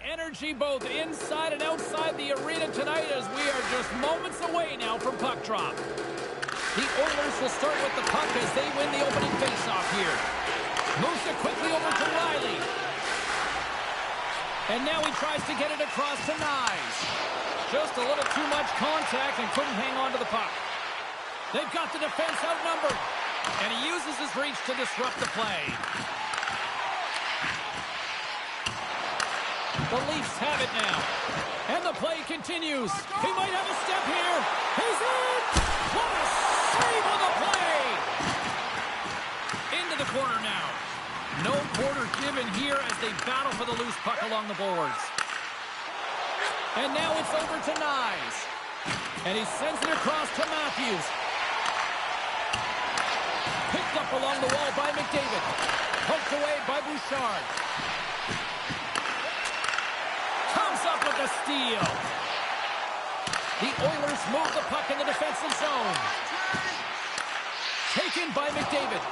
energy both inside and outside the arena tonight as we are just moments away now from puck drop. The Oilers will start with the puck as they win the opening faceoff here. Moves it quickly over to Riley. And now he tries to get it across to Nyes. Just a little too much contact and couldn't hang on to the puck. They've got the defense outnumbered. And he uses his reach to disrupt the play. The Leafs have it now. And the play continues. He might have a step here. He's in! What a save on the play! Into the corner now. No quarter given here as they battle for the loose puck along the boards. And now it's over to Nyes. And he sends it across to Matthews. Picked up along the wall by McDavid. Poked away by Bouchard. Comes up with a steal. The Oilers move the puck in the defensive zone. Taken by McDavid.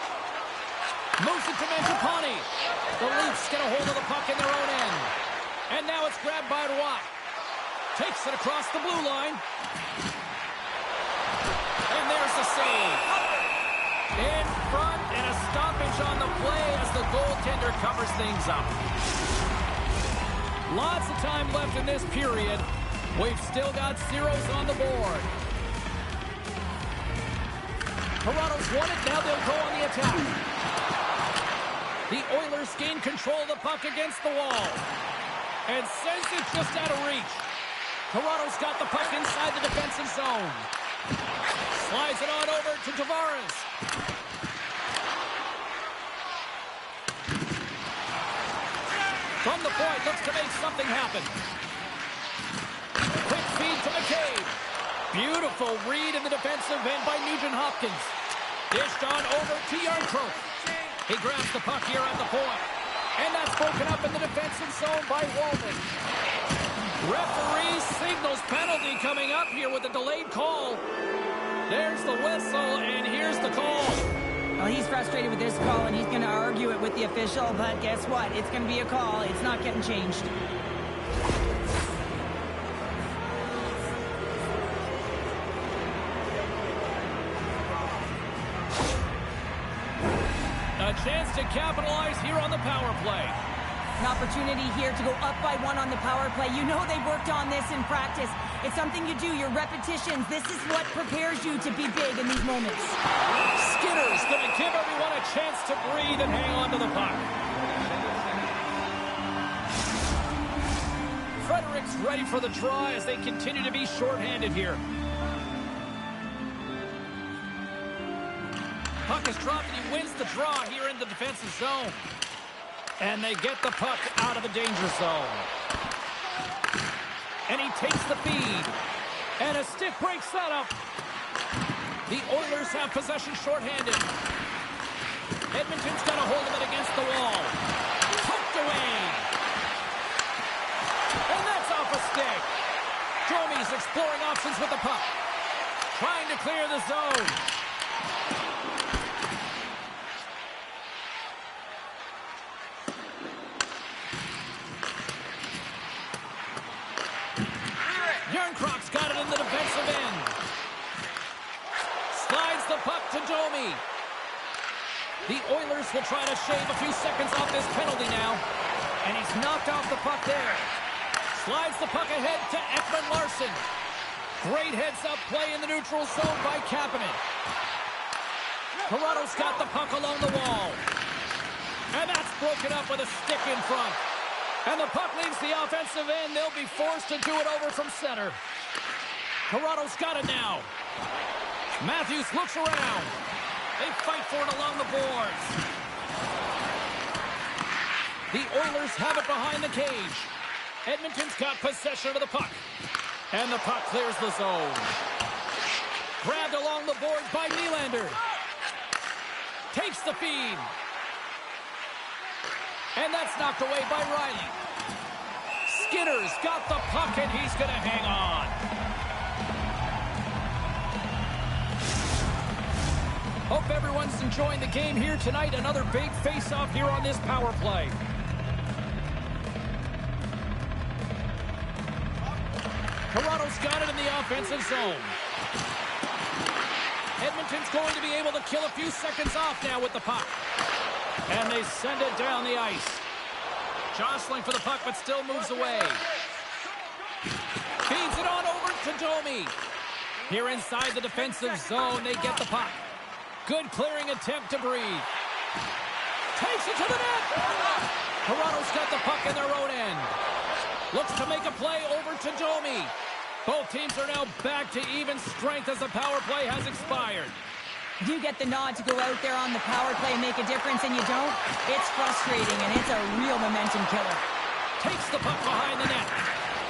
Moves it to Mangiapane. The Leafs get a hold of the puck in their own end. And now it's grabbed by Roy. Takes it across the blue line. And there's the save. In front and a stoppage on the play as the goaltender covers things up. Lots of time left in this period. We've still got zeros on the board. Toronto's won it. Now they'll go on the attack. The Oilers gain control of the puck against the wall. And sends it just out of reach. Toronto's got the puck inside the defensive zone. Slides it on over to Tavares. From the point, looks to make something happen. Quick feed to McCabe. Beautiful read in the defensive end by Nugent-Hopkins. Dished on over to Yarncroke. He grabs the puck here at the point. And that's broken up in the defensive zone by Walden. Referee signals penalty coming up here with a delayed call. There's the whistle, and here's the call. Well, he's frustrated with this call, and he's going to argue it with the official, but guess what? It's going to be a call. It's not getting changed. A chance to capitalize here on the power play. An opportunity here to go up by one on the power play. You know they've worked on this in practice. It's something you do, your repetitions. This is what prepares you to be big in these moments. Skinner's going to give everyone a chance to breathe and hang on to the puck. Frederick's ready for the draw as they continue to be shorthanded here. Puck is dropped and he wins the draw here in the defensive zone. And they get the puck out of the danger zone. And he takes the feed. And a stick breaks that up. The Oilers have possession shorthanded. Edmonton's got a hold of it against the wall. Poked away. And that's off a stick. Domi's exploring options with the puck. Trying to clear the zone. Yarncroke's got it in the defensive end. Slides the puck to Domi. The Oilers will try to shave a few seconds off this penalty now. And he's knocked off the puck there. Slides the puck ahead to Ekman-Larsson. Great heads-up play in the neutral zone by Kapanen. Toronto's got the puck along the wall. And that's broken up with a stick in front. And the puck leaves the offensive end. They'll be forced to do it over from center. Toronto's got it now. Matthews looks around. They fight for it along the boards. The Oilers have it behind the cage. Edmonton's got possession of the puck. And the puck clears the zone. Grabbed along the boards by Nylander. Takes the feed. And that's knocked away by Riley. Skinner's got the puck, and he's going to hang on. Hope everyone's enjoying the game here tonight. Another big face-off here on this power play. Toronto's got it in the offensive zone. Edmonton's going to be able to kill a few seconds off now with the puck. And they send it down the ice. Jostling for the puck, but still moves away. Feeds it on over to Domi. Here inside the defensive zone, they get the puck. Good clearing attempt to breathe. Takes it to the net. Toronto's got the puck in their own end. Looks to make a play over to Domi. Both teams are now back to even strength as the power play has expired. You get the nod to go out there on the power play and make a difference, and you don't? It's frustrating, and it's a real momentum killer. Takes the puck behind the net.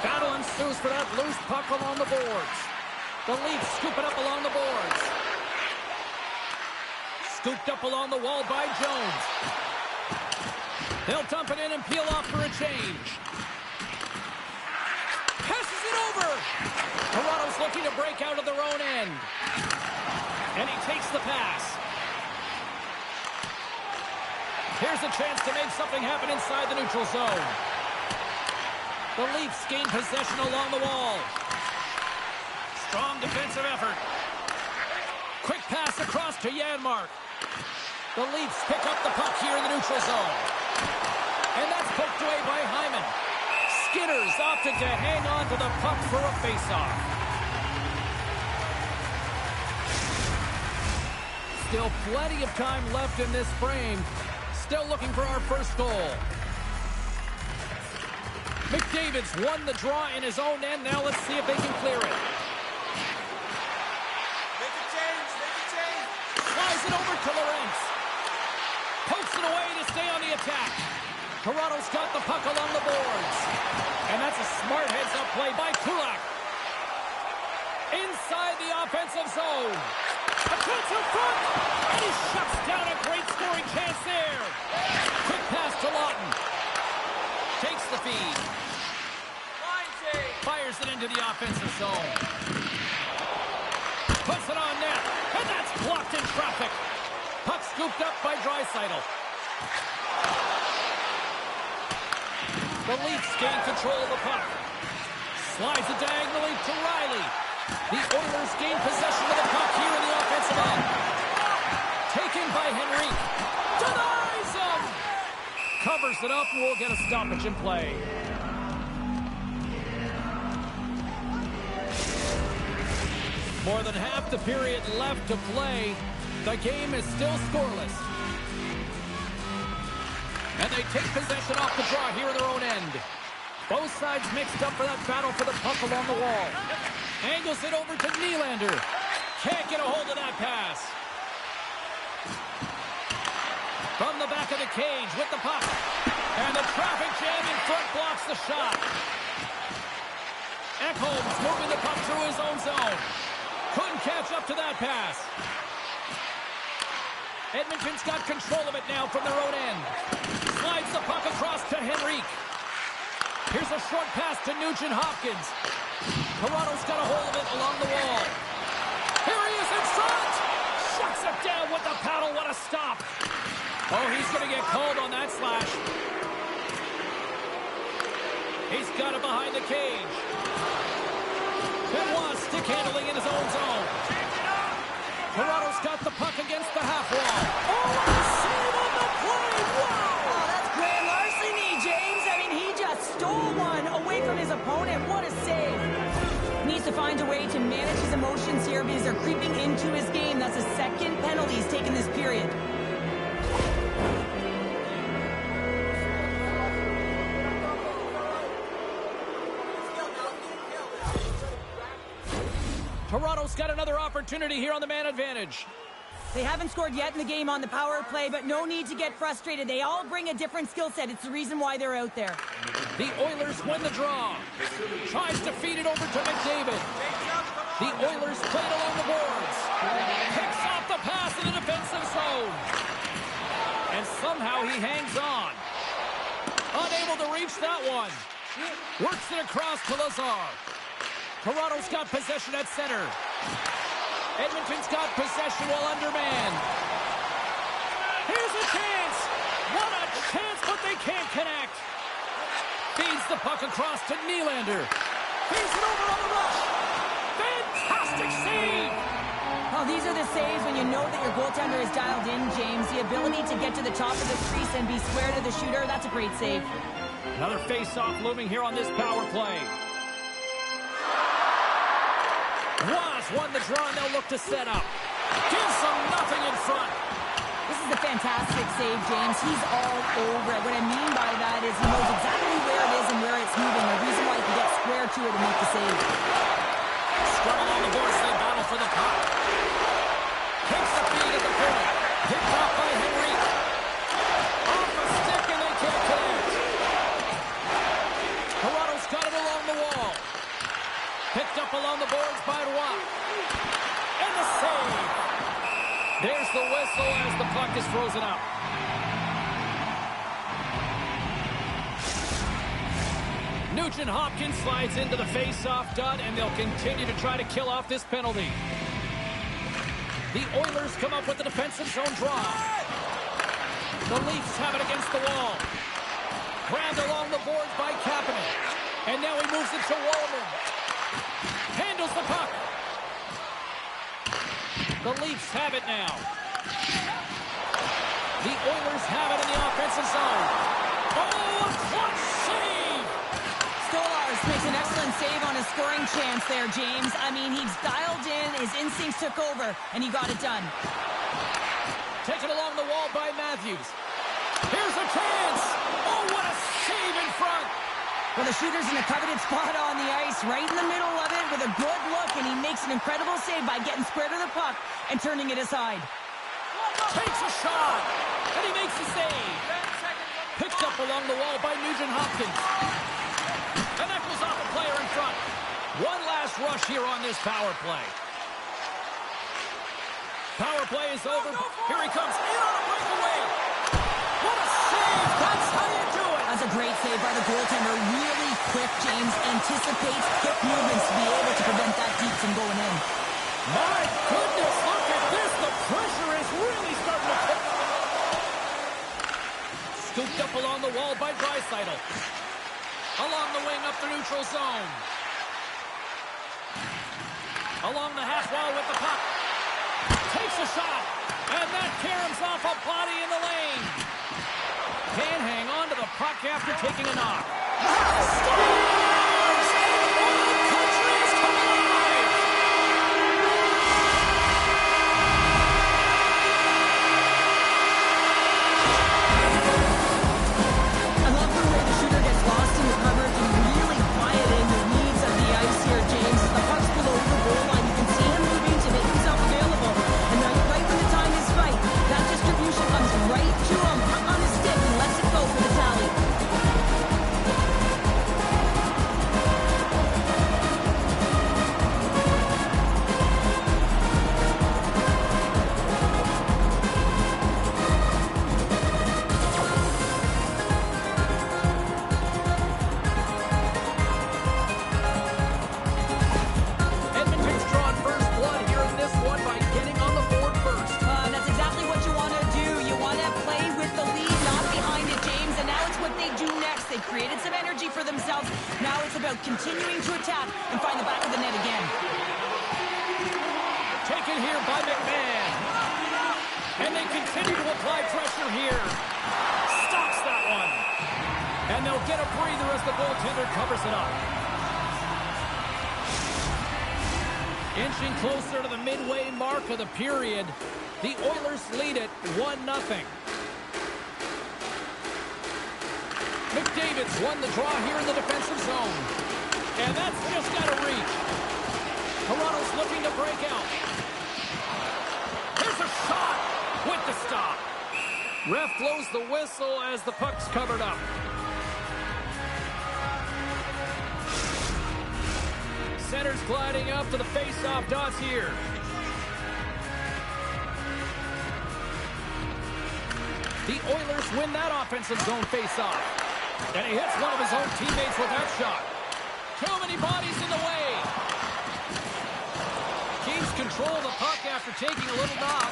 Battle ensues for that loose puck along the boards. The Leafs scoop it up along the boards. Scooped up along the wall by Jones. They'll dump it in and peel off for a change. Passes it over. Toronto's looking to break out of their own end. And he takes the pass. Here's a chance to make something happen inside the neutral zone. The Leafs gain possession along the wall. Strong defensive effort. Quick pass across to Janmark. The Leafs pick up the puck here in the neutral zone. And that's poked away by Hyman. Skinner's opted to hang on to the puck for a faceoff. Still plenty of time left in this frame. Still looking for our first goal. McDavid's won the draw in his own end. Now let's see if they can clear it. Make a change. Flies it over to Lorentz. Pokes it away to stay on the attack. Toronto's got the puck along the boards. And that's a smart heads-up play by Kulak. Inside the offensive zone. A chance in front. And he shuts down a great scoring chance there. Quick pass to Lawton. Takes the feed. Fires it into the offensive zone. Puts it on net. And that's blocked in traffic. Puck scooped up by Draisaitl. The Leafs gain control of the puck. Slides it diagonally to Riley. The Oilers gain possession of the puck here in the offensive end. Taken by Henrique. Denies him! Covers it up and we'll get a stoppage in play. More than half the period left to play. The game is still scoreless. And they take possession off the draw here in their own end. Both sides mixed up for that battle for the puck along the wall. Angles it over to Nylander. Can't get a hold of that pass. From the back of the cage with the puck. And the traffic jam in front blocks the shot. Ekholm's moving the puck through his own zone. Couldn't catch up to that pass. Edmonton's got control of it now from their own end. Slides the puck across to Henrique. Here's a short pass to Nugent-Hopkins. Toronto's got a hold of it along the wall. Here he is in front! Shuts it down with the paddle. What a stop! Oh, he's going to get called on that slash. He's got it behind the cage. Benoit stick handling in his own zone. Toronto's got the puck against the half wall. Oh, what a save on the play! Wow! Oh, that's grand larceny, James. I mean, he just stole one away from his opponent. What a save. Needs to find a way to manage his emotions here because they're creeping into his game. That's a second penalty he's taken this period. Toronto's got another opportunity here on the man advantage. They haven't scored yet in the game on the power play, but no need to get frustrated. They all bring a different skill set. It's the reason why they're out there. The Oilers win the draw. Tries to feed it over to McDavid. The Oilers play it along the boards. Picks off the pass in the defensive zone. And somehow he hangs on. Unable to reach that one. Works it across to Lazar. Toronto's got possession at center. Edmonton's got possession while undermanned. Here's a chance. What a chance, but they can't connect. Feeds the puck across to Nylander. He's it over on the rush. Fantastic save. Oh, these are the saves when you know that your goaltender is dialed in, James. The ability to get to the top of the crease and be square to the shooter, that's a great save. Another face-off looming here on this power play. Wasp won the draw, and they'll look to set up. Gives them nothing in front. This is a fantastic save, James. He's all over it. What I mean by that is he knows exactly where it is and where it's moving. The reason why he can get square to it and make the save. Scrum along the boards, they battle for the puck. Takes the feed at the point. Picked off by Henry. Off a stick, and they can't connect. Toronto's got it along the wall. Picked up along the boards by Roy. And the save. There's the whistle as the puck is frozen up. Nugent Hopkins slides into the face-off dot, and they'll continue to try to kill off this penalty. The Oilers come up with the defensive zone draw. The Leafs have it against the wall. Grabbed along the boards by Kapanen. And now he moves it to Wallman. Handles the puck. The Leafs have it now. The Oilers have it in the offensive zone. Oh, a clutch save! Stolarz makes an excellent save on a scoring chance there, James. I mean, he's dialed in, his instincts took over, and he got it done. Taken along the wall by Matthews. Here's a chance! Oh, what a save in front! Well, the shooter's in a coveted spot on the ice, right in the middle of it with a good look, and he makes an incredible save by getting square to the puck and turning it aside. Takes a shot, and he makes the save. Picked up along the wall by Nugent Hopkins. And that goes off a player in front. One last rush here on this power play. Power play is over. Here he comes in on a breakaway. What a save! That's how you do it! That's a great save by the goaltender. Really quick, James. Anticipates quick movements to be able to prevent that deep from going in. My goodness, look at this. The pressure is really starting to pick up. Scooped up along the wall by Draisaitl. Along the wing up the neutral zone. Along the half wall with the puck. Takes a shot. And that caroms off a body in the lane. Can't hang on to the puck after taking a knock. Scores! Oh, the country is coming alive! I love the way the shooter gets lost in the coverage and really quieting the weeds of the ice here, James. The puck's below the goal line. You can see him moving to make himself available. And then right when the time is right, that distribution comes right to him. Puck on his stick and lets it go for the tally. Edmonton's drawn first blood here in this one by getting on the board first. That's exactly what you want to do. You want to play with the lead, not behind it, James. And now it's what they do next. They created some energy for themselves. Now it's about continuing to attack and find the back of the net again. Taken here by McMahon. And they continue to apply pressure here. Stops that one. And they'll get a breather as the goaltender covers it up. Inching closer to the midway mark of the period, the Oilers lead it 1-0. McDavid's won the draw here in the defensive zone. And that's just got to reach. Toronto's looking to break out. Here's a shot with the stop. Ref blows the whistle as the puck's covered up. Center's gliding up to the face-off dots here. The Oilers win that offensive zone face-off. And he hits one of his own teammates with that shot. Too many bodies in the way. Keeps control of the puck after taking a little knock.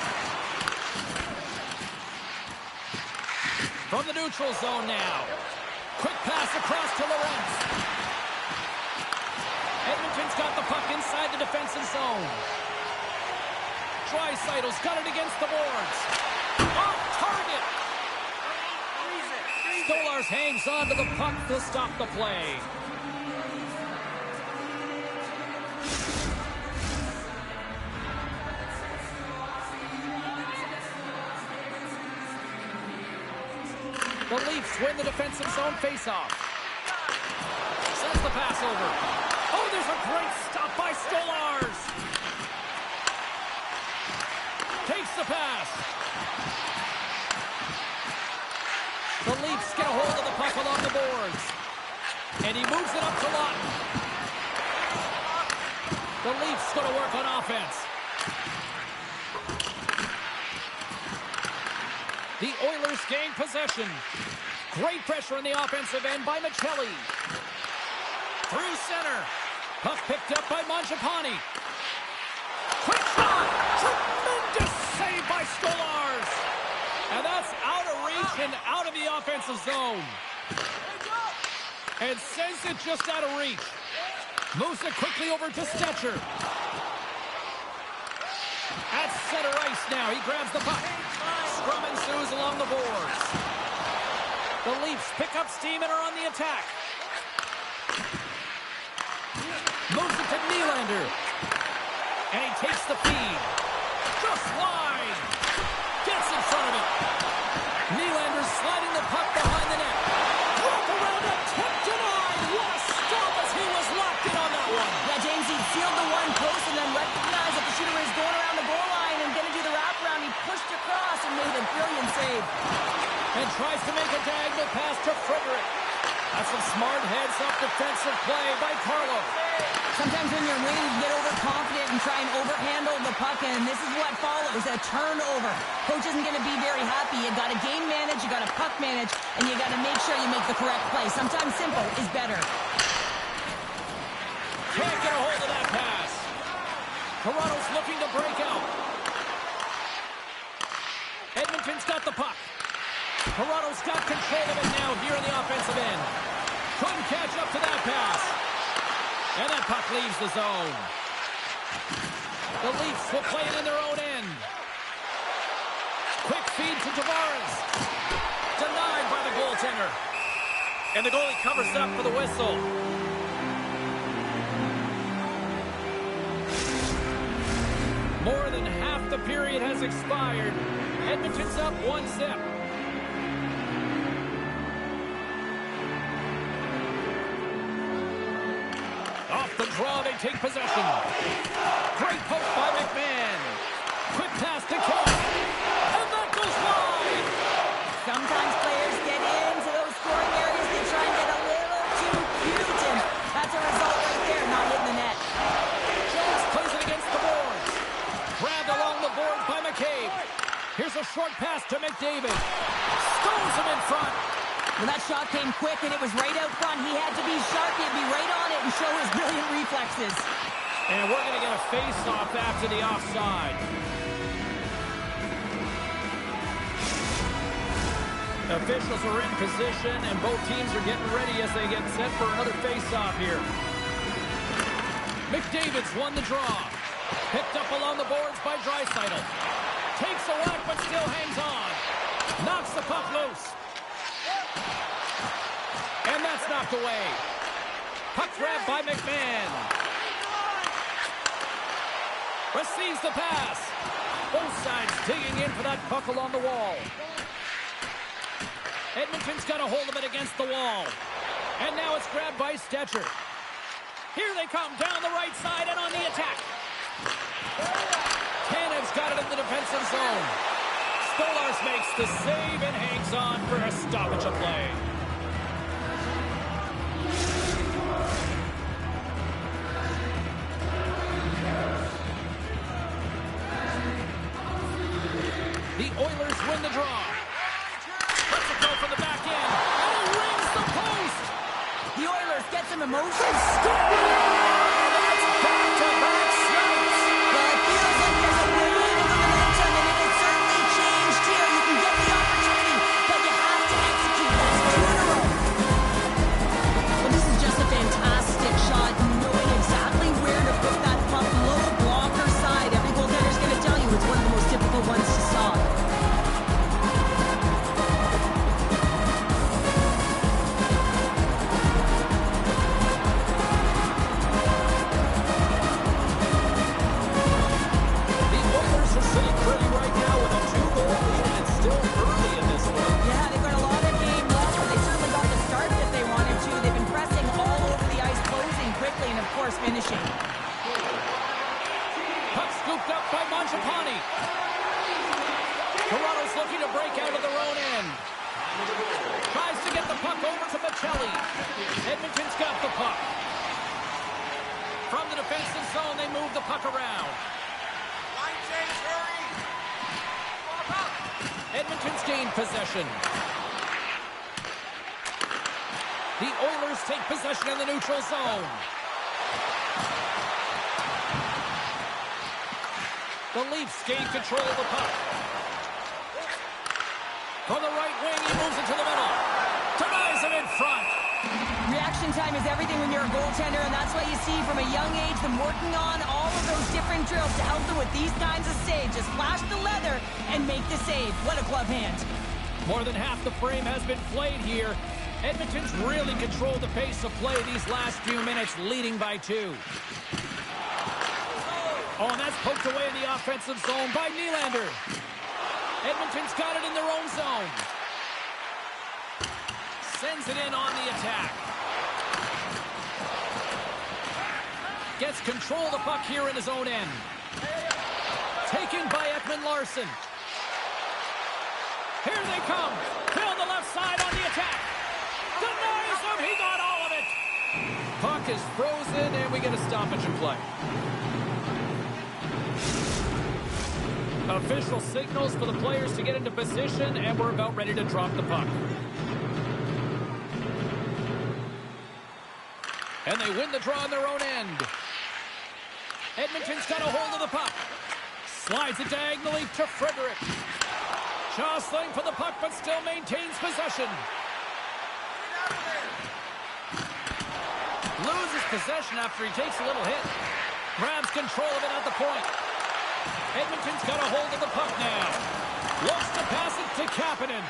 From the neutral zone now. Quick pass across to Lorentz. Edmonton's got the puck inside the defensive zone. Draisaitl's got it against the boards. Off target. Stolarz hangs on to the puck to stop the play. The Leafs win the defensive zone faceoff. Sends the pass over. Oh, there's a great stop by Stolarz. Takes the pass. The Leafs get a hold of the puck along the boards. And he moves it up to Lawton. The Leafs going to work on offense. The Oilers gain possession. Great pressure on the offensive end by Michelli. Through center. Puck picked up by Mangiapane. Quick shot. Tremendous save by Stolarz. And that's out of reach and out of the offensive zone. And sends it just out of reach. Moves it quickly over to Stetcher. At center ice now. He grabs the puck. Scrum ensues along the boards. The Leafs pick up steam and are on the attack. Moves it to Nylander. And he takes the feed. Just wide. Gets in front of it. Nylander sliding the puck behind the net. Wrap around a tip denied. What a stop as he was locked in on that one. Yeah, James, he sealed the one post and then recognized that the shooter is going around the goal line and going to do the wraparound. He pushed across and made a brilliant save. And tries to make a diagonal pass to Frederick. That's some smart heads-up defensive play by Carlo. Sometimes when you're winning, you get overconfident and try and overhandle the puck, and this is what follows, a turnover. Coach isn't going to be very happy. You got to game manage, you got to puck manage, and you got to make sure you make the correct play. Sometimes simple is better. Can't get a hold of that pass. Toronto's looking to break out. Edmonton's got the puck. Toronto's got control of it now here in the offensive end. Couldn't catch up to that pass. And that puck leaves the zone. The Leafs will play it in their own end. Quick feed to Tavares. Denied by the goaltender. And the goalie covers up for the whistle. More than half the period has expired. Edmonton's up 1-0. Off the draw, they take possession. Great poke by McMahon. Quick pass to Kelly. And that goes wide. Sometimes players get into those scoring areas. They try and get a little too cute, and that's a result right there, not hitting the net. Jones plays it against the boards. Grabbed along the boards by McCabe. Here's a short pass to McDavid. Stones him in front. Well, that shot came quick, and it was right out front. He had to be sharp. He had to be right on it and show his brilliant reflexes. And we're going to get a face-off after the offside. Officials are in position, and both teams are getting ready as they get set for another face-off here. McDavid's won the draw. Picked up along the boards by Draisaitl. Takes a whack, but still hangs on. Knocks the puck loose. And that's knocked away. Puck grab by McMahon. Receives the pass. Both sides digging in for that puck along the wall. Edmonton's got a hold of it against the wall. And now it's grabbed by Stetcher. Here they come down the right side and on the attack. Tanev's got it in the defensive zone. Stolarz makes the save and hangs on for a stoppage of play. The Oilers win the draw. Let's it go from the back end. And he rings the post. The Oilers get some emotion. That's back-to-back shots. Well, it feels like there's a wave of momentum, and it has certainly changed here. You can get the opportunity, but you have to execute. That's 2 in a row. Well, this is just a fantastic shot, knowing exactly Kelly. Edmonton's got the puck. From the defensive zone, they move the puck around. Line change, hurry! Edmonton's gained possession. The Oilers take possession in the neutral zone. The Leafs gain control of the puck. From the right wing, he moves it to the middle. Denies him in front. Reaction time is everything when you're a goaltender, and that's why you see from a young age them working on all of those different drills to help them with these kinds of saves. Just flash the leather and make the save. What a glove hand. More than half the frame has been played here. Edmonton's really controlled the pace of play these last few minutes, leading by 2. Oh, and that's poked away in the offensive zone by Nylander. Edmonton's got it in their own zone. Sends it in on the attack. Gets control of the puck here in his own end. Taken by Ekman-Larsson. Here they come. Hill on the left side on the attack. Denies him. He got all of it. Puck is frozen, and we get a stoppage in play. Official signals for the players to get into position, and we're about ready to drop the puck. And they win the draw on their own end. Edmonton's got a hold of the puck. Slides it diagonally to Frederick. Jostling for the puck, but still maintains possession. Loses possession after he takes a little hit. Grabs control of it at the point. Edmonton's got a hold of the puck now. Looks to pass it to Kapanen.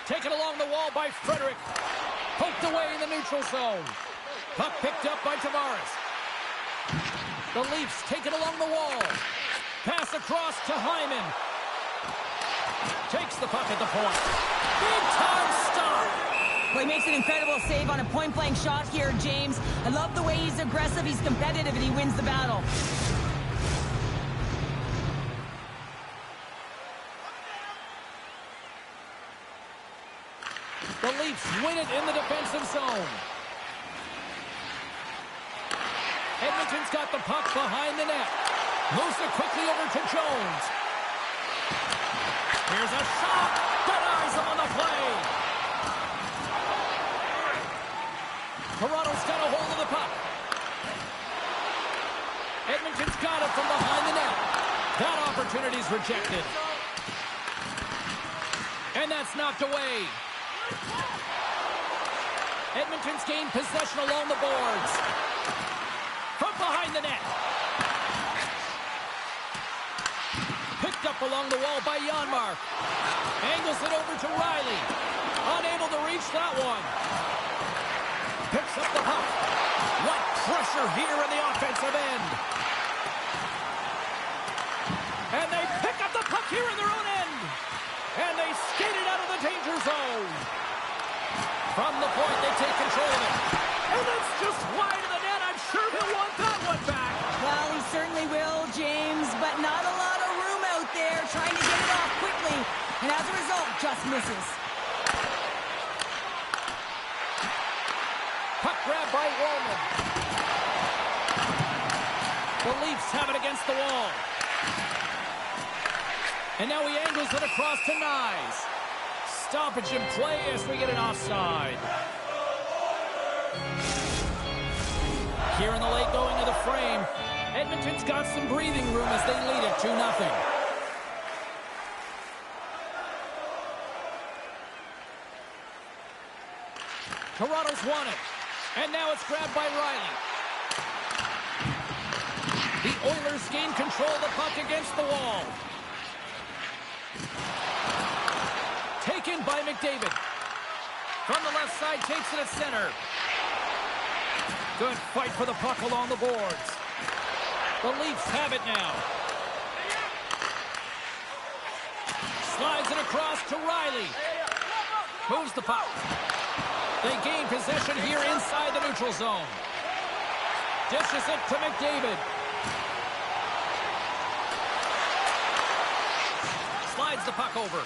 Taken along the wall by Frederick. Poked away in the neutral zone. Puck picked up by Tavares. The Leafs take it along the wall. Pass across to Hyman. Takes the puck at the point. Big time stop. Well, he makes an incredible save on a point-blank shot here, James. I love the way he's aggressive, he's competitive, and he wins the battle. The Leafs win it in the defensive zone. Edmonton's got the puck behind the net. Moves it quickly over to Jones. Here's a shot. Denies him on the play. Toronto's got a hold of the puck. Edmonton's got it from behind the net. That opportunity's rejected. And that's knocked away. Edmonton's gained possession along the boards. From behind the net. Picked up along the wall by Janmark. Angles it over to Riley. Unable to reach that one. Picks up the puck. What pressure here in the offensive end. And they pick up the puck here in their own end. And they skate it out of the danger zone. From the point, they take control of it. And it's just wide of the net. I'm sure he'll want that one back. Well, he certainly will, James, but not a lot of room out there trying to get it off quickly. And as a result, just misses. Puck grab by Wallman. The Leafs have it against the wall. And now he angles it across to Nyes. Stoppage in play as we get an offside. Here in the late going of the frame, Edmonton's got some breathing room as they lead it 2-0. Toronto's won it. And now it's grabbed by Riley. The Oilers gain control of the puck against the wall. Taken by McDavid. From the left side, takes it at center. Good fight for the puck along the boards. The Leafs have it now. Slides it across to Riley. Moves the puck. They gain possession here inside the neutral zone. Dishes it to McDavid. Slides the puck over.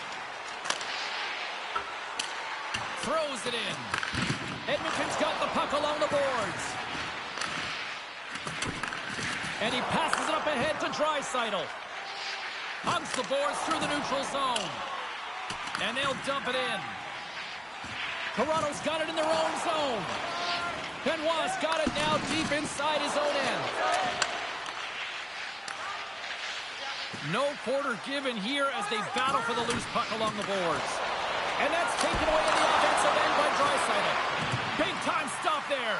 Throws it in. Edmonton's got the puck along the boards. And he passes it up ahead to Draisaitl. Hunts the boards through the neutral zone. And they'll dump it in. Toronto's got it in their own zone. Benoit's got it now deep inside his own end. No quarter given here as they battle for the loose puck along the boards. And that's taken away in the offensive end by Draisaitl. Big time stop there.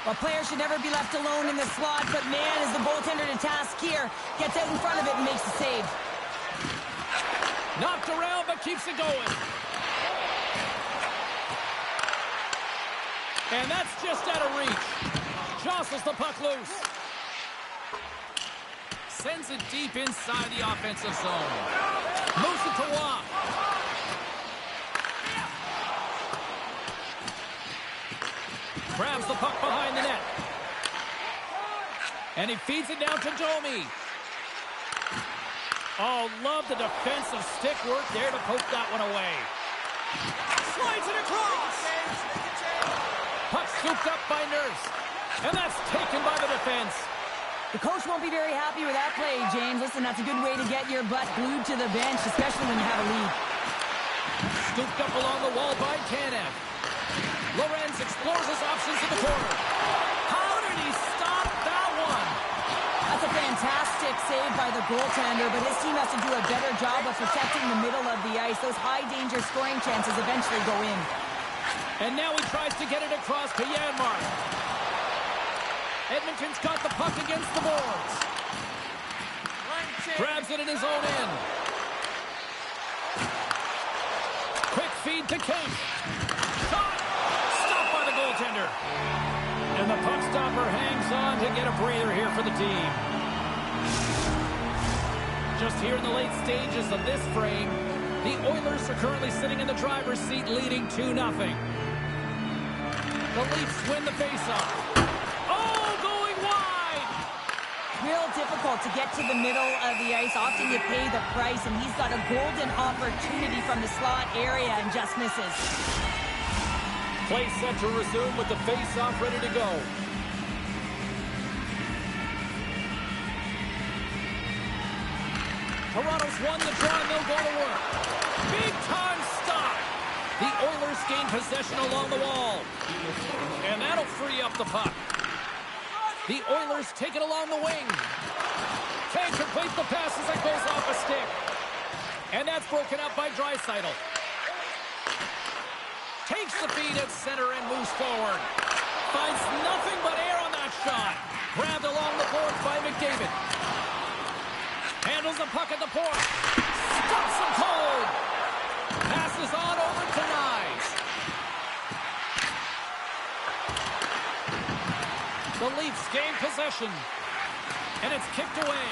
Well, players should never be left alone in the slot, but man, is the goaltender to task here. Gets out in front of it and makes the save. Knocked around, but keeps it going. And that's just out of reach. Jostles the puck loose. Sends it deep inside the offensive zone. Moves it to Waugh. Grabs the puck behind the net. And he feeds it down to Domi. Oh, love the defensive stick work there to poke that one away. Slides it across. Puck scooped up by Nurse. And that's taken by the defense. The coach won't be very happy with that play, James. Listen, that's a good way to get your butt glued to the bench, especially when you have a lead. Scooped up along the wall by Tanev. Lorenz explores his options in the corner. How did he stop that one? That's a fantastic save by the goaltender, but his team has to do a better job of protecting the middle of the ice. Those high-danger scoring chances eventually go in. And now he tries to get it across to Janmark. Edmonton's got the puck against the boards. Grabs it in his own end. Quick feed to Kane. Shot! Stopped by the goaltender. And the puck stopper hangs on to get a breather here for the team. Just here in the late stages of this frame, the Oilers are currently sitting in the driver's seat leading 2-0. The Leafs win the faceoff. Real difficult to get to the middle of the ice. Often you pay the price, and he's got a golden opportunity from the slot area and just misses. Play set to resume with the face-off ready to go. Toronto's won the draw, and they'll go to work. Big-time stop. The Oilers gain possession along the wall. And that'll free up the puck. The Oilers take it along the wing. Can't complete the pass as it goes off a stick. And that's broken up by Draisaitl. Takes the feed at center and moves forward. Finds nothing but air on that shot. Grabbed along the boards by McDavid. Handles the puck at the point. Stops him cold. Passes on over to Nyes. The Leafs gain possession. And it's kicked away.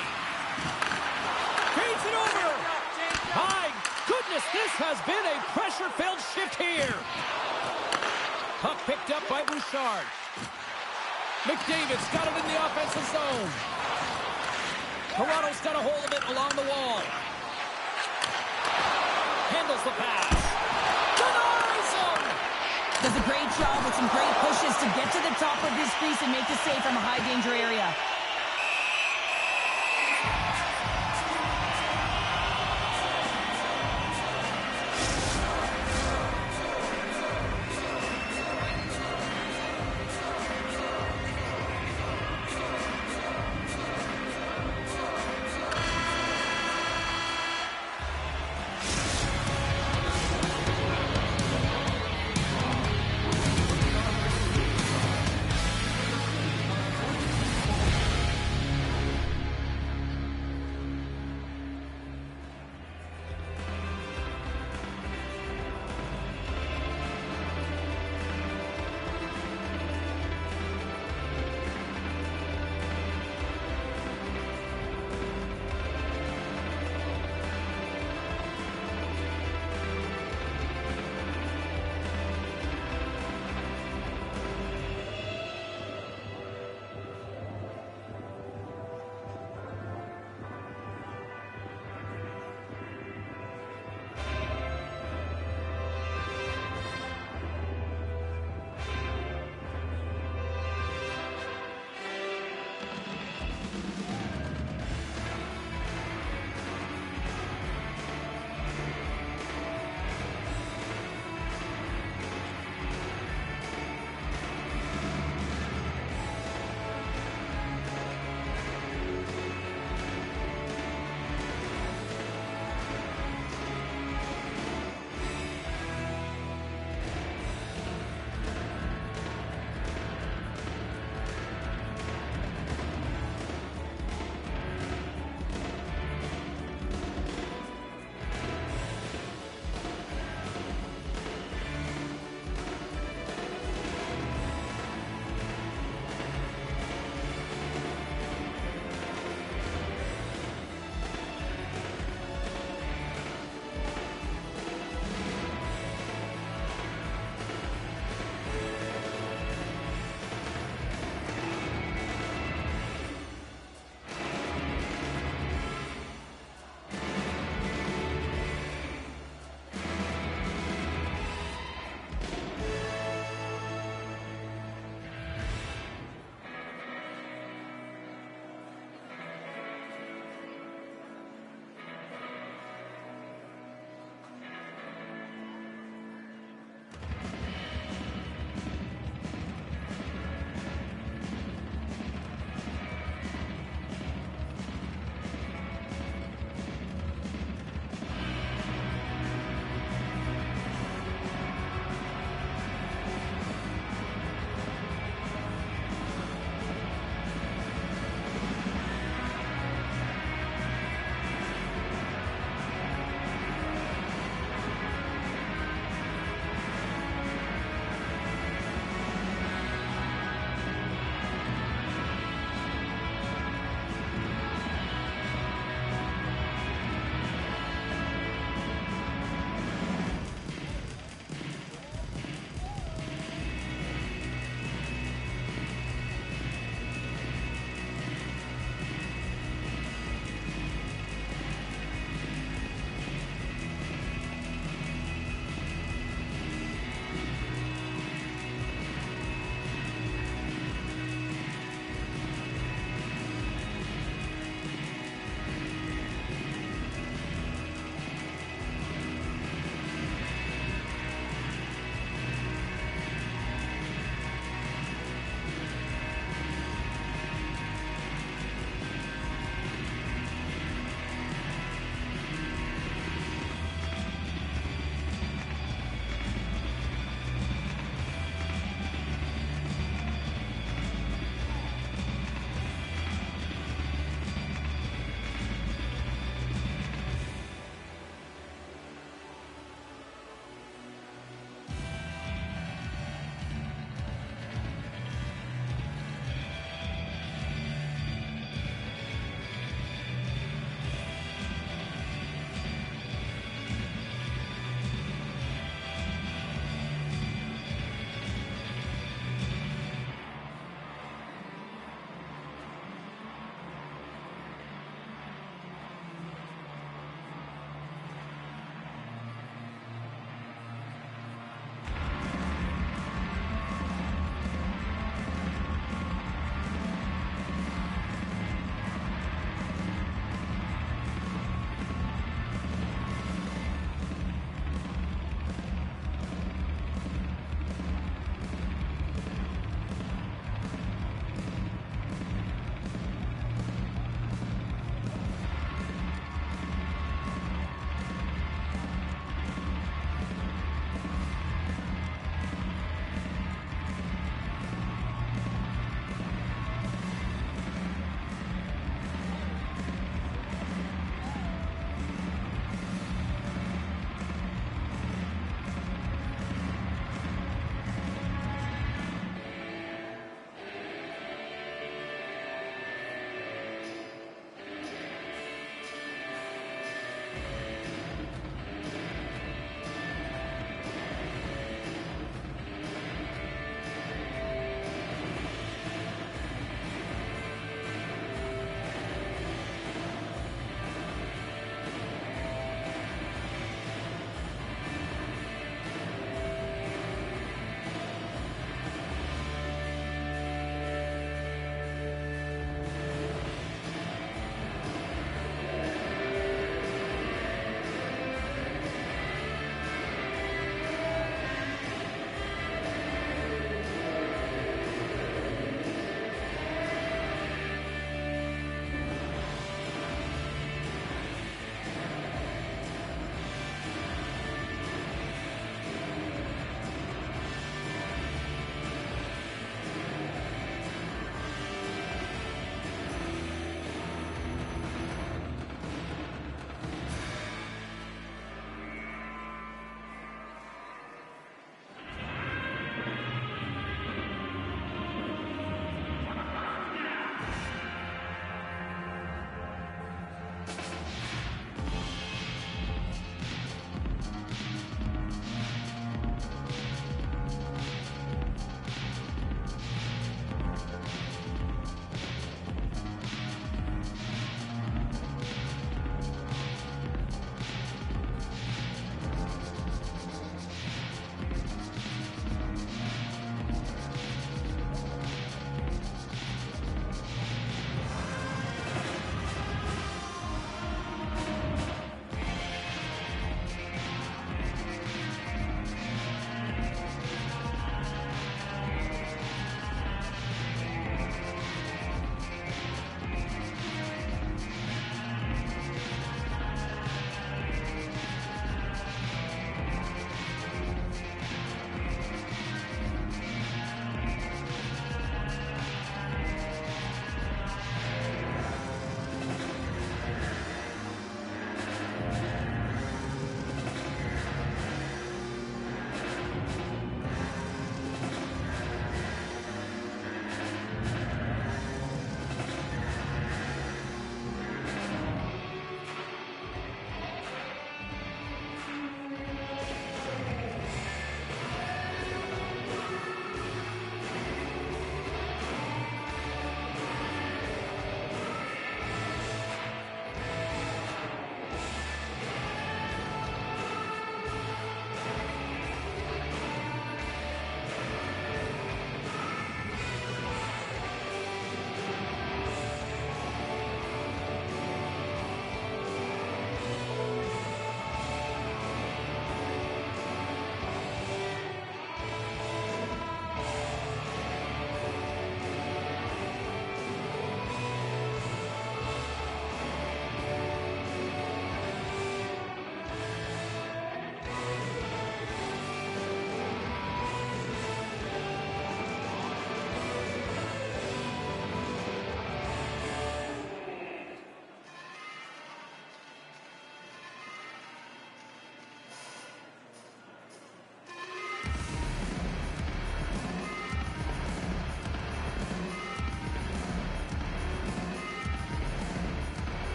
Feeds it over. My goodness, this has been a pressure-filled shift here. Puck picked up by Bouchard. McDavid's got it in the offensive zone. Toronto's got a hold of it along the wall. Handles the pass. Denies him! Does a great job with some great pushes to get to the top of this crease and make the save from a high-danger area.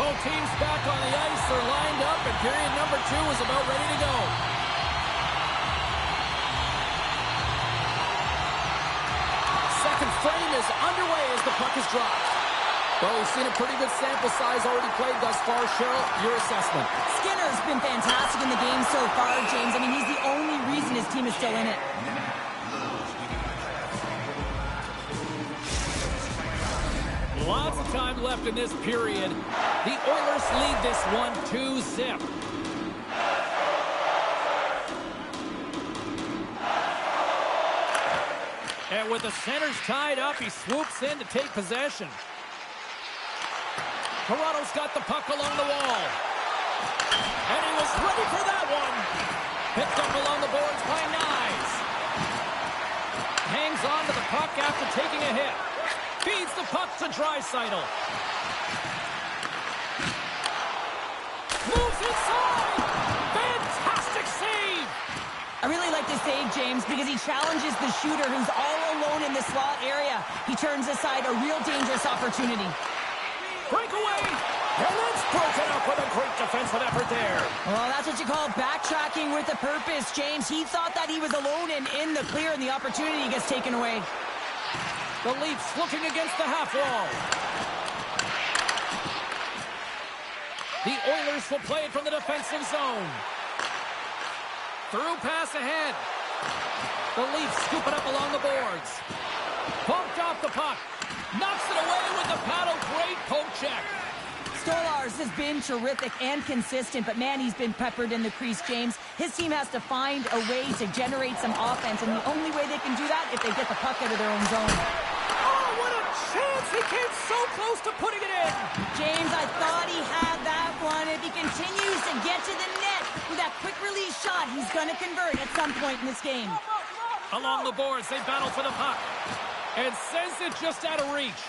Both teams back on the ice. They're lined up, and period number 2 is about ready to go. Second frame is underway as the puck is dropped. Well, we've seen a pretty good sample size already played thus far. Cheryl, your assessment. Skinner's been fantastic in the game so far, James. I mean, he's the only reason his team is still in it. Lots of time left in this period. The Oilers lead this one 2-0. And with the centers tied up, he swoops in to take possession. Toronto's got the puck along the wall. And he was ready for that one. Picked up along the boards by Nyes. Hangs on to the puck after taking a hit. Feeds the puck to Draisaitl. Moves inside. Fantastic save. I really like this save, James, because he challenges the shooter who's all alone in the slot area. He turns aside a real dangerous opportunity. Breakaway. And that's broken up with a great defensive effort there. Well, that's what you call backtracking with a purpose, James. He thought that he was alone and in the clear, and the opportunity gets taken away. The Leafs looking against the half wall. The Oilers will play it from the defensive zone. Through pass ahead. The Leafs scoop it up along the boards. Bumped off the puck. Knocks it away with the paddle. Great poke check. Stolarz has been terrific and consistent, but man, he's been peppered in the crease, James. His team has to find a way to generate some offense, and the only way they can do that if they get the puck out of their own zone. Oh, what a chance! He came so close to putting it in. James, I thought he had that one. If he continues to get to the net with that quick release shot, he's going to convert at some point in this game. Along the boards, they battle for the puck. And sends it just out of reach.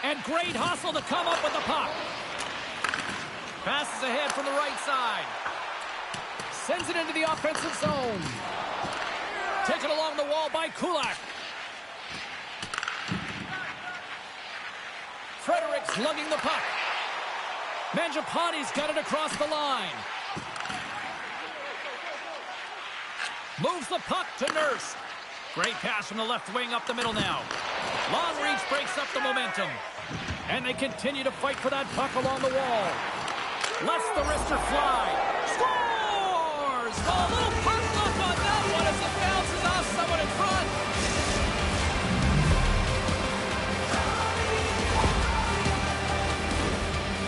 And great hustle to come up with the puck. Passes ahead from the right side. Sends it into the offensive zone. Taken along the wall by Kulak. Fredericks lugging the puck. Mangiapane's got it across the line. Moves the puck to Nurse. Great pass from the left wing up the middle now. Long reach breaks up the momentum. And they continue to fight for that puck along the wall. Lets the wrister fly. Scores! Oh, a little puck luck on that one as it bounces off someone in front.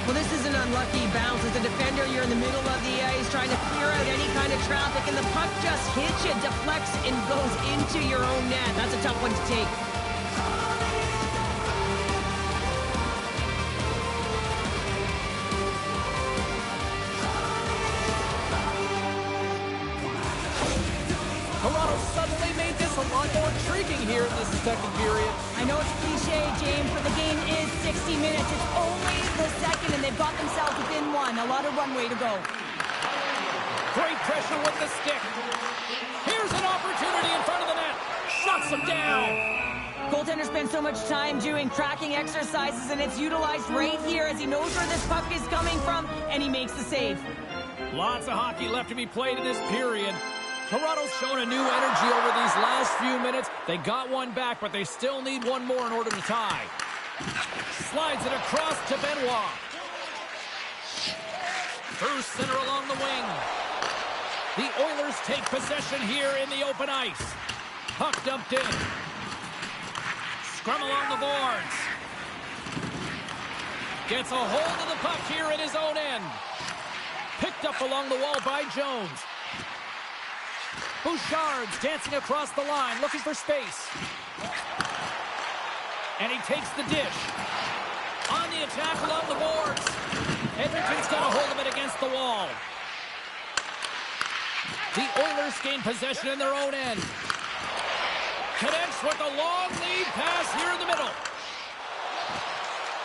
Well, this is an unlucky bounce. As a defender, you're in the middle of the ice trying to clear out any kind of traffic, and the puck just hits you, deflects, and goes into your own net. That's a tough one to take. Toronto suddenly made this a lot more intriguing here in this second period. I know it's cliche, James, but the game is 60 minutes. It's only the second, and they've got themselves within one. A lot of runway to go. Great pressure with the stick. Here's an opportunity in front of the net. Shuts him down. Goaltender spends so much time doing tracking exercises, and it's utilized right here as he knows where this puck is coming from, and he makes the save. Lots of hockey left to be played in this period. Toronto's shown a new energy over these last few minutes. They got one back, but they still need one more in order to tie. Slides it across to Benoit. Through center along the wing. The Oilers take possession here in the open ice. Puck dumped in. Scrum along the boards. Gets a hold of the puck here in his own end. Picked up along the wall by Jones. Bouchard's dancing across the line, looking for space. And he takes the dish. On the attack along the boards. Edmonton's got a hold of it against the wall. The Oilers gain possession in their own end. Connects with a long lead pass here in the middle.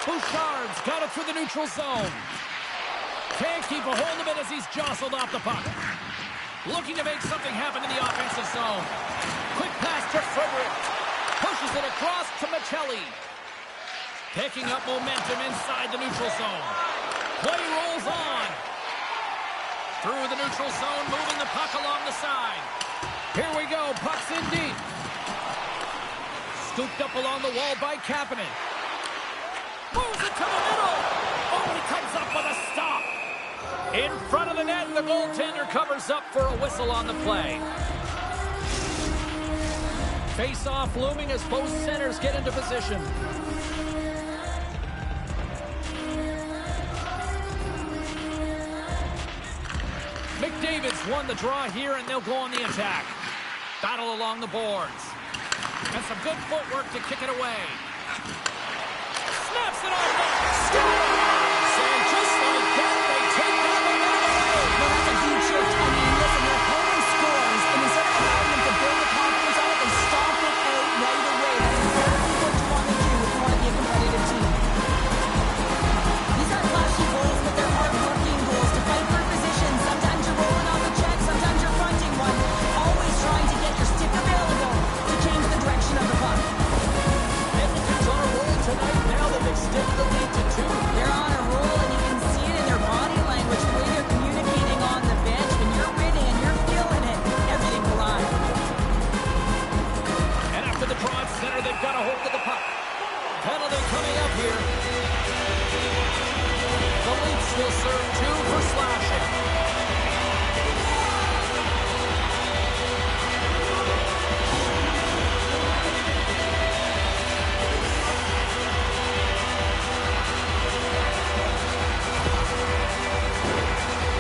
Bouchard's got it through the neutral zone. Can't keep a hold of it as he's jostled off the puck. Looking to make something happen in the offensive zone. Quick pass to Frederick. Pushes it across to Michelli. Picking up momentum inside the neutral zone. Play rolls on. Through the neutral zone, moving the puck along the side. Here we go, puck's in deep. Scooped up along the wall by Kapanen. Moves it to the middle. Oh, he comes up with a stop. In front of the net, the goaltender covers up for a whistle on the play. Face-off looming as both centers get into position. McDavid's won the draw here, and they'll go on the attack. Battle along the boards. And some good footwork to kick it away. Snaps it off net. And just like that, they take that momentum away. Well, that's a huge shift. I mean, listen, their opponent scores, and instead of allowing them to build the confidence on it, they stomp it out right away. That's exactly what you want to do if you want to be a competitive team. These aren't flashy goals, but they're hard-working goals to fight for position. Sometimes you're rolling off a check, sometimes you're fronting one. Always trying to get your stick available to change the direction of the puck. Edmonton's on a roll tonight now that they've extended the lead to 2. They're on a roll, and you can see it in their body language, the way they're communicating on the bench. When you're winning and you're feeling it, everything will rise. And after the draw at center, they've got a hold of the puck. Penalty coming up here. The Leafs will serve 2 for slashing.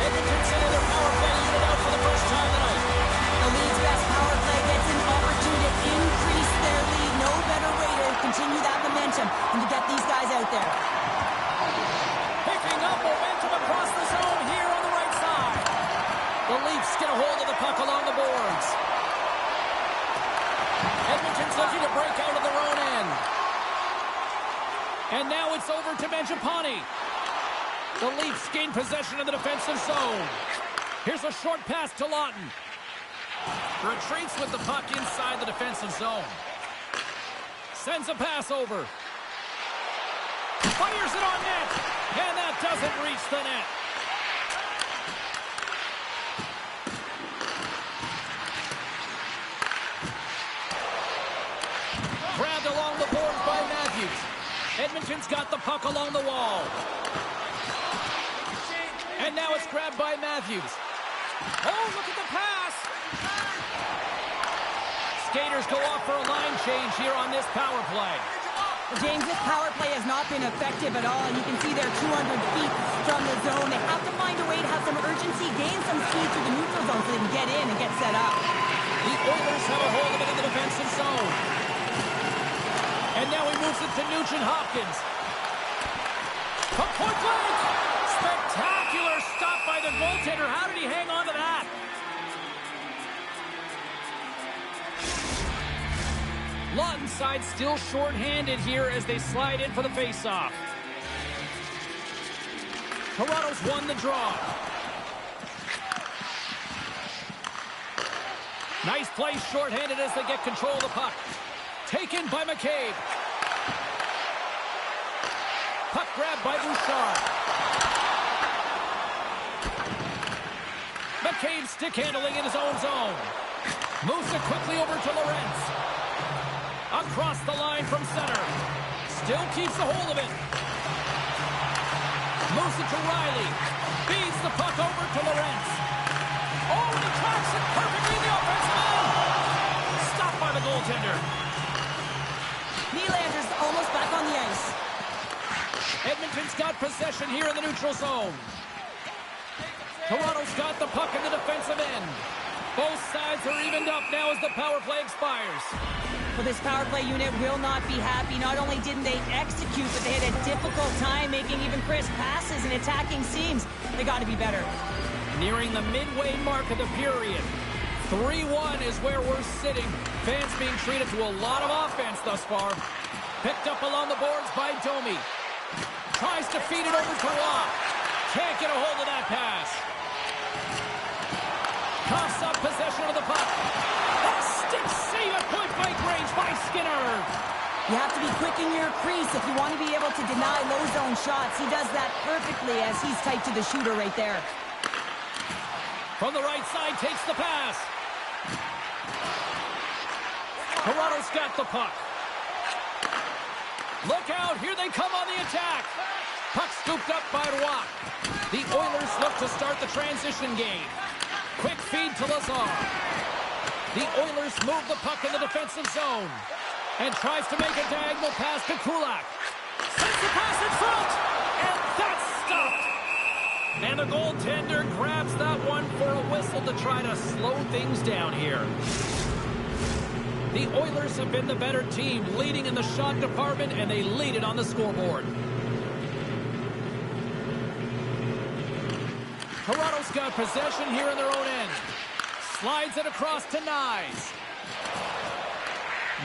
Edmonton sending their power play unit out for the first time tonight. The Leafs' best power play gets an opportunity to increase their lead. No better way to continue that momentum than to get these guys out there. Picking up momentum across the zone here on the right side. The Leafs get a hold of the puck along the boards. Edmonton's looking to break out of their own end. And now it's over to Mangiapane. The Leafs gain possession of the defensive zone. Here's a short pass to Lawton. Retreats with the puck inside the defensive zone. Sends a pass over. Fires it on net. And that doesn't reach the net. Grabbed along the boards by Matthews. Edmonton's got the puck along the wall. And now it's grabbed by Matthews. Oh, look at the pass. Skaters go off for a line change here on this power play. James, this power play has not been effective at all, and you can see they're 200 feet from the zone. They have to find a way to have some urgency, gain some speed through the neutral zone so they can get in and get set up. The Oilers have a hold of it in the defensive zone. And now he moves it to Nugent-Hopkins. From point blank! Spectacular stop by the goaltender. How did he hang on to that? Lawton's side still short-handed here as they slide in for the face-off. Toronto's won the draw. Nice play short-handed as they get control of the puck. Taken by McCabe. Puck grabbed by Bouchard. McCabe stick handling in his own zone. Moves it quickly over to Lorentz. Across the line from center. Still keeps a hold of it. Moves it to Riley. Feeds the puck over to Lorentz. Oh, and he tracks it perfectly in the offensive end. Stopped by the goaltender. Nylander's almost back on the ice. Edmonton's got possession here in the neutral zone. Toronto's got the puck in the defensive end. Both sides are evened up now as the power play expires. Well, this power play unit will not be happy. Not only didn't they execute, but they had a difficult time making even crisp passes and attacking seams. They got to be better. Nearing the midway mark of the period. 3-1 is where we're sitting. Fans being treated to a lot of offense thus far. Picked up along the boards by Domi. Tries to feed it over to Waugh. Can't get a hold of that pass. Coughs up possession of the puck. A stick save at point-blank range by Skinner. You have to be quick in your crease if you want to be able to deny low zone shots. He does that perfectly as he's tight to the shooter right there. From the right side, takes the pass. Toronto's got the puck. Look out, here they come on the attack. Puck scooped up by Roy. The Oilers look to start the transition game. Quick feed to Lazar. The Oilers move the puck in the defensive zone and tries to make a diagonal pass to Kulak. Sends the pass in front, and that's stopped. And the goaltender grabs that one for a whistle to try to slow things down here. The Oilers have been the better team, leading in the shot department, and they lead it on the scoreboard. Toronto's got possession here in their own end. Slides it across to Nyes.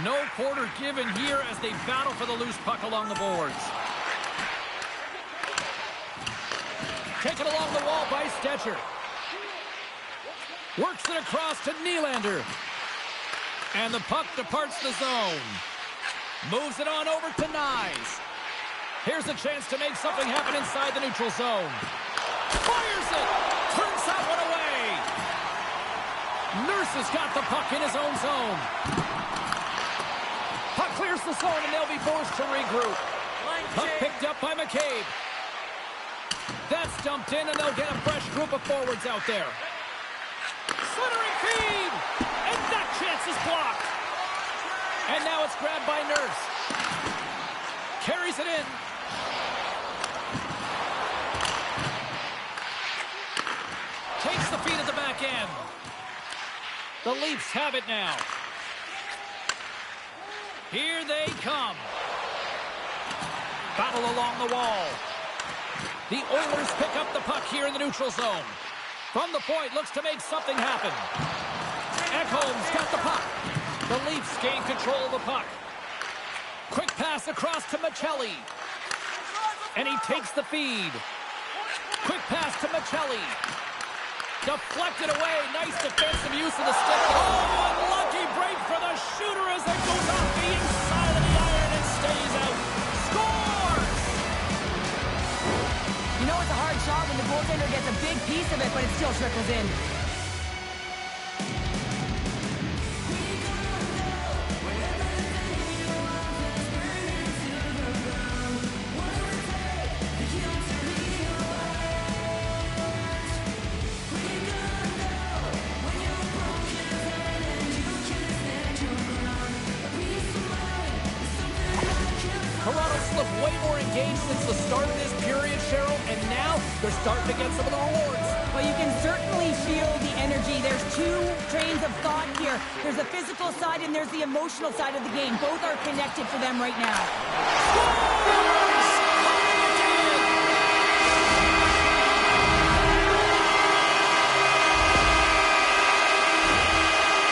No quarter given here as they battle for the loose puck along the boards. Taken along the wall by Stetcher. Works it across to Nylander. And the puck departs the zone. Moves it on over to Nyes. Here's a chance to make something happen inside the neutral zone. Fires it! Turns that one away! Nurse has got the puck in his own zone. Puck clears the zone and they'll be forced to regroup. Puck picked up by McCabe. That's dumped in and they'll get a fresh group of forwards out there. Slithering feed! And that chance is blocked. And now it's grabbed by Nurse. Carries it in. Takes the feed at the back end. The Leafs have it now. Here they come. Battle along the wall. The Oilers pick up the puck here in the neutral zone. From the point, looks to make something happen. Ekholm's got the puck. The Leafs gain control of the puck. Quick pass across to Michelli. And he takes the feed. Quick pass to Michelli. Deflected away. Nice defensive use of the stick. Oh, unlucky break for the shooter as it goes off the inside of the iron and stays out. Scores! You know it's a hard shot when the goaltender gets a big piece of it, but it still trickles in. Toronto's looked way more engaged since the start of this period, Cheryl, and now they're starting to get some of the rewards. Well, you can certainly feel the energy. There's two trains of thought here. There's the physical side and there's the emotional side of the game. Both are connected for them right now.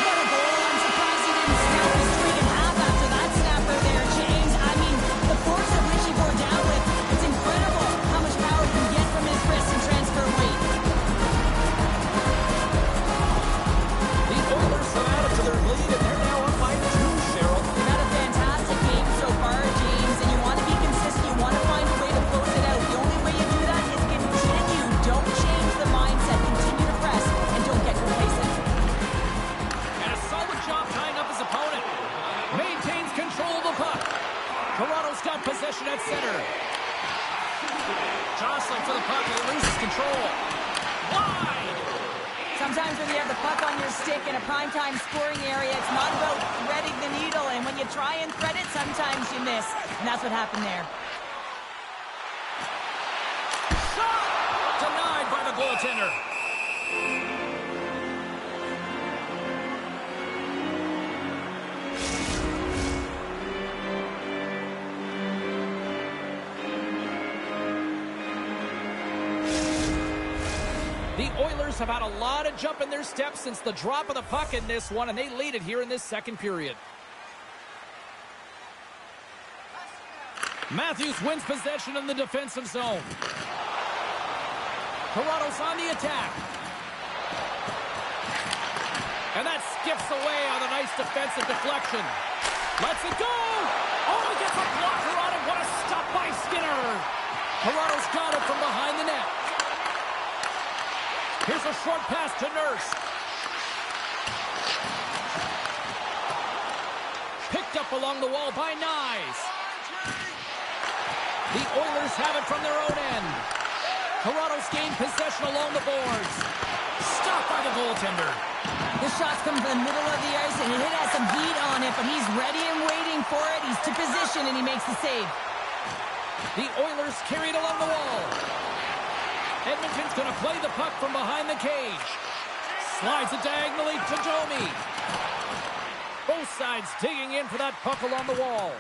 What a goal. I'm surprised he didn't snap his streak in half after that snapper there, James. I mean, the force of which he bore down with, it's incredible how much power he can get from his wrist and transfer weight. The Oilers have added to their lead, and they're now up by 2, Cheryl. They've had a fantastic game so far, James, and you want to be consistent. You want to find a way to close it out. The only way you do that is continue. Don't change the mindset. Continue to press, and don't get complacent. And a solid job tying up his opponent. Maintains control of the puck. Toronto's got possession at center. Jostling for the puck, and he loses control. Wide! Sometimes when you have the puck on your stick in a primetime scoring area, it's not about threading the needle, and when you try and thread it, sometimes you miss. And that's what happened there. Shot! Denied by the goaltender. The Oilers have had a lot of jump in their steps since the drop of the puck in this one, and they lead it here in this second period. Matthews wins possession in the defensive zone. Toronto's on the attack. And that skips away on a nice defensive deflection. Lets it go. Oh, he gets a blocker on it. What a stop by Skinner. Toronto's got it from behind the net. Here's a short pass to Nurse. Picked up along the wall by Nyes. The Oilers have it from their own end. Toronto's gained possession along the boards. Stopped by the goaltender. The shot's come from the middle of the ice, and it has some heat on it, but he's ready and waiting for it. He's to position, and he makes the save. The Oilers carried along the wall. Edmonton's going to play the puck from behind the cage. Slides it diagonally to Domi. Both sides digging in for that puck along the wall.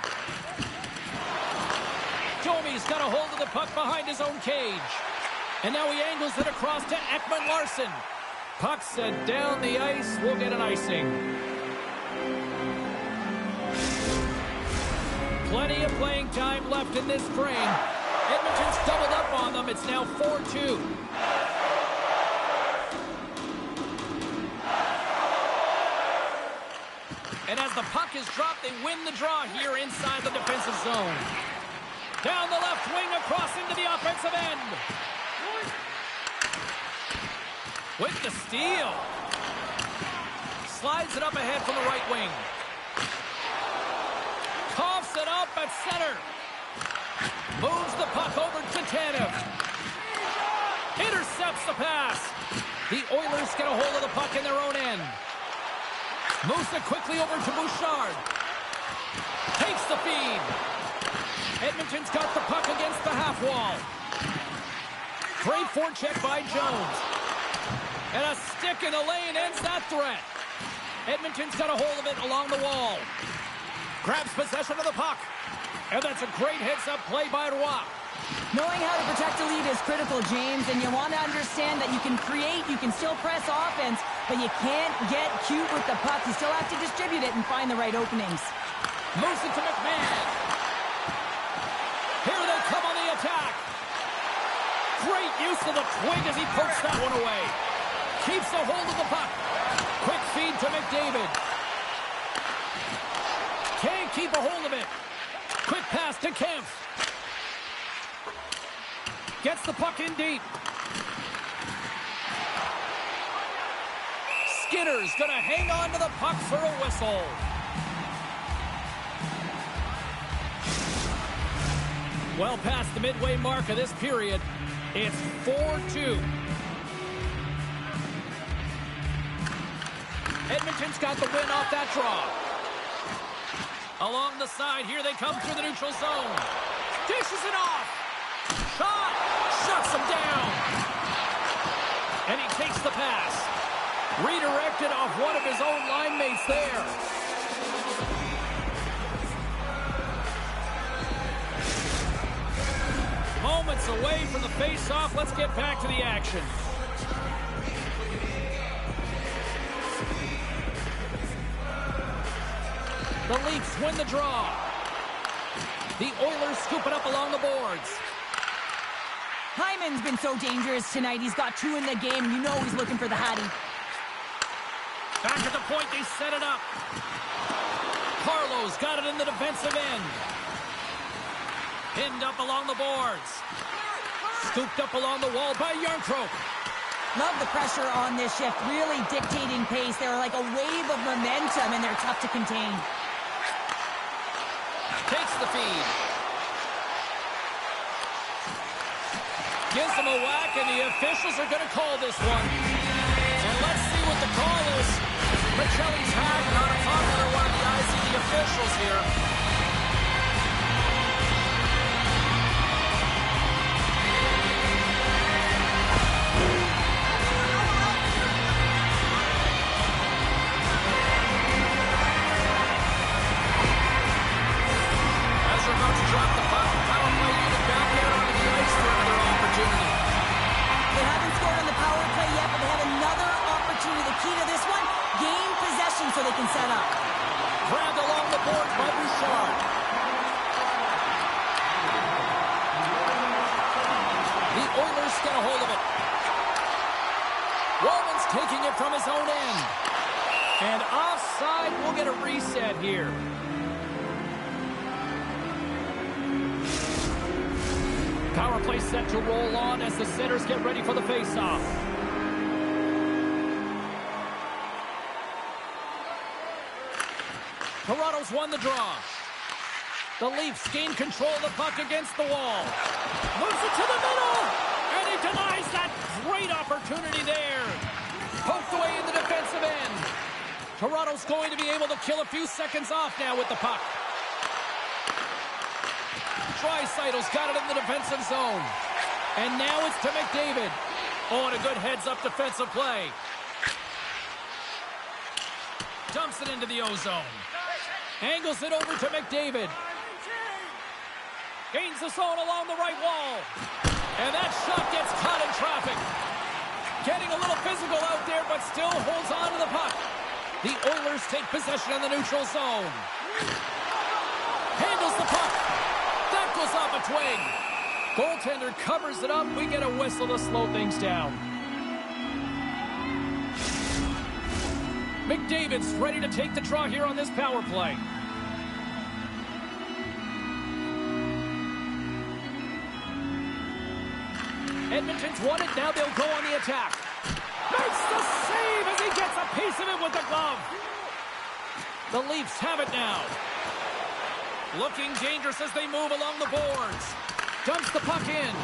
Domi's got a hold of the puck behind his own cage. And now he angles it across to Ekman-Larsson. Puck sent down the ice. We'll get an icing. Plenty of playing time left in this frame. Edmonton's doubled up on them. It's now 4-2. And as the puck is dropped, they win the draw here inside the defensive zone. Down the left wing, across into the offensive end. With the steal. Slides it up ahead from the right wing. Coughs it up at center. Moves the puck over to Tanev. Intercepts the pass. The Oilers get a hold of the puck in their own end. Moves it quickly over to Bouchard. Takes the feed. Edmonton's got the puck against the half wall. Great forecheck by Jones. And a stick in the lane ends that threat. Edmonton's got a hold of it along the wall. Grabs possession of the puck. And that's a great heads-up play by Roy. Knowing how to protect a lead is critical, James, and you want to understand that you can create, you can still press offense, but you can't get cute with the puck. You still have to distribute it and find the right openings. Moves it to McMahon. Here they come on the attack. Great use of the twig as he pokes that one away. Keeps a hold of the puck. Quick feed to McDavid. Can't keep a hold of it. Quick pass to Kemp. Gets the puck in deep. Skinner's going to hang on to the puck for a whistle. Well past the midway mark of this period, it's 4-2. Edmonton's got the win off that draw. Along the side, here they come through the neutral zone. Dishes it off. Shot. Shuts him down. And he takes the pass. Redirected off one of his own line mates there. Moments away from the face-off. Let's get back to the action. The Leafs win the draw. The Oilers scoop it up along the boards. Hyman's been so dangerous tonight. He's got 2 in the game. You know he's looking for the Hattie. Back at the point, they set it up. Carlo's got it in the defensive end. Pinned up along the boards. Scooped up along the wall by Yarncroke. Love the pressure on this shift. Really dictating pace. They're like a wave of momentum, and they're tough to contain. Takes the feed. Gives him a whack, and the officials are going to call this one. And let's see what the call is. Michelli's had not a popular one of the eyes of the officials here. As they're about to drop the puck, power play unit back there onto the ice for another opportunity. They haven't scored on the power play yet, but they have another opportunity. The key to this one, gain possession so they can set up. Grabbed along the boards by Bouchard. The Oilers get a hold of it. Roman's taking it from his own end. And offside, we'll get a reset here. Power play set to roll on as the centers get ready for the face-off. Toronto's won the draw. The Leafs gain control of the puck against the wall. Moves it to the middle, and he denies that great opportunity there. Poked away in the defensive end. Toronto's going to be able to kill a few seconds off now with the puck. Draisaitl's got it in the defensive zone. And now it's to McDavid. Oh, and a good heads-up defensive play. Dumps it into the O-zone. Angles it over to McDavid. Gains the zone along the right wall. And that shot gets caught in traffic. Getting a little physical out there, but still holds on to the puck. The Oilers take possession in the neutral zone. Handles the puck. That goes off a twig. Goaltender covers it up. We get a whistle to slow things down. McDavid's ready to take the draw here on this power play. Edmonton's won it. Now they'll go on the attack. Makes the save as he gets a piece of it with the glove. The Leafs have it now. Looking dangerous as they move along the boards. Dumps the puck in.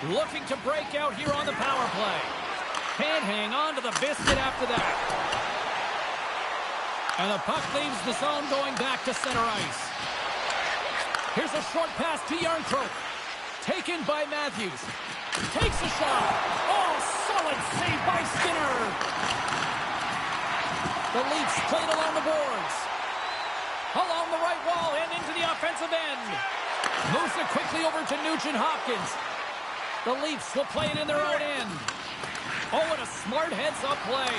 Looking to break out here on the power play. Can't hang on to the biscuit after that. And the puck leaves the zone going back to center ice. Here's a short pass to Yarncroke. Taken by Matthews. Takes a shot. Oh, solid save by Skinner. The Leafs played along the boards. Along the right wall and into the offensive end. Moves it quickly over to Nugent-Hopkins. The Leafs will play it in their own end. Oh, and a smart heads-up play.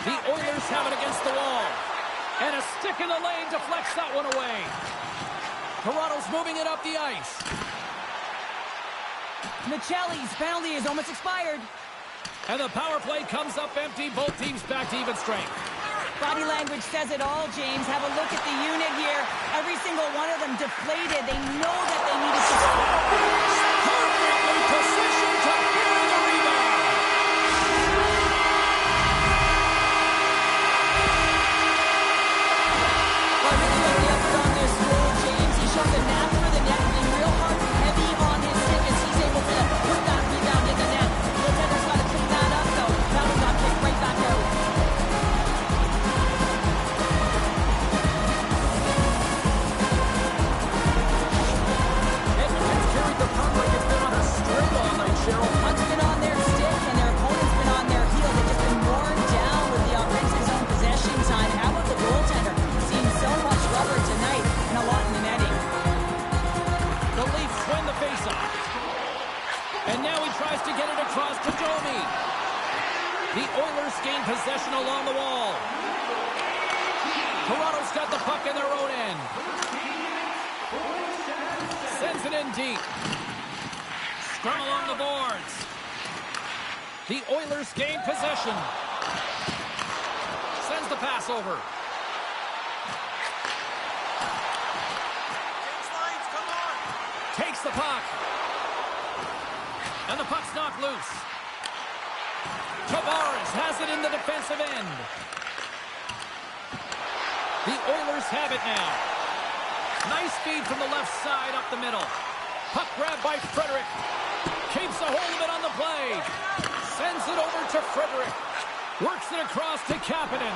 The Oilers have it against the wall. And a stick in the lane deflects that one away. Toronto's moving it up the ice. Michelli's penalty is almost expired. And the power play comes up empty. Both teams back to even strength. Body language says it all, James. Have a look at the unit here. Every single one of them deflated. They know that they needed to score. Perfectly positioned to carry the rebound. I really like the effort on this goal, James. He showed the knack for the net, being real hard and heavy on his stick as he's able to put that rebound in the net. Goaltender's got to clean that up, though. That one got kicked right back out. Edmonton's carried the puck like it's been on a string all night, Cheryl. Puck's been on their stick, and their opponent's been on their heel. They've just been worn down with the offensive zone possession time. How about the goaltender? Seeing so much rubber tonight and a lot in the netting. The Leafs win the faceoff. And now he tries to get it across to Domi. The Oilers gain possession along the wall. Toronto's got the puck in their own end. Sends it in deep. Scrum along the boards. The Oilers gain possession. Sends the pass over. Lines, come on. Takes the puck. And the puck's knocked loose. Tavares has it in the defensive end. The Oilers have it now. Nice feed from the left side up the middle. Puck grabbed by Frederick. Keeps a hold of it on the play. Sends it over to Frederick. Works it across to Kapanen.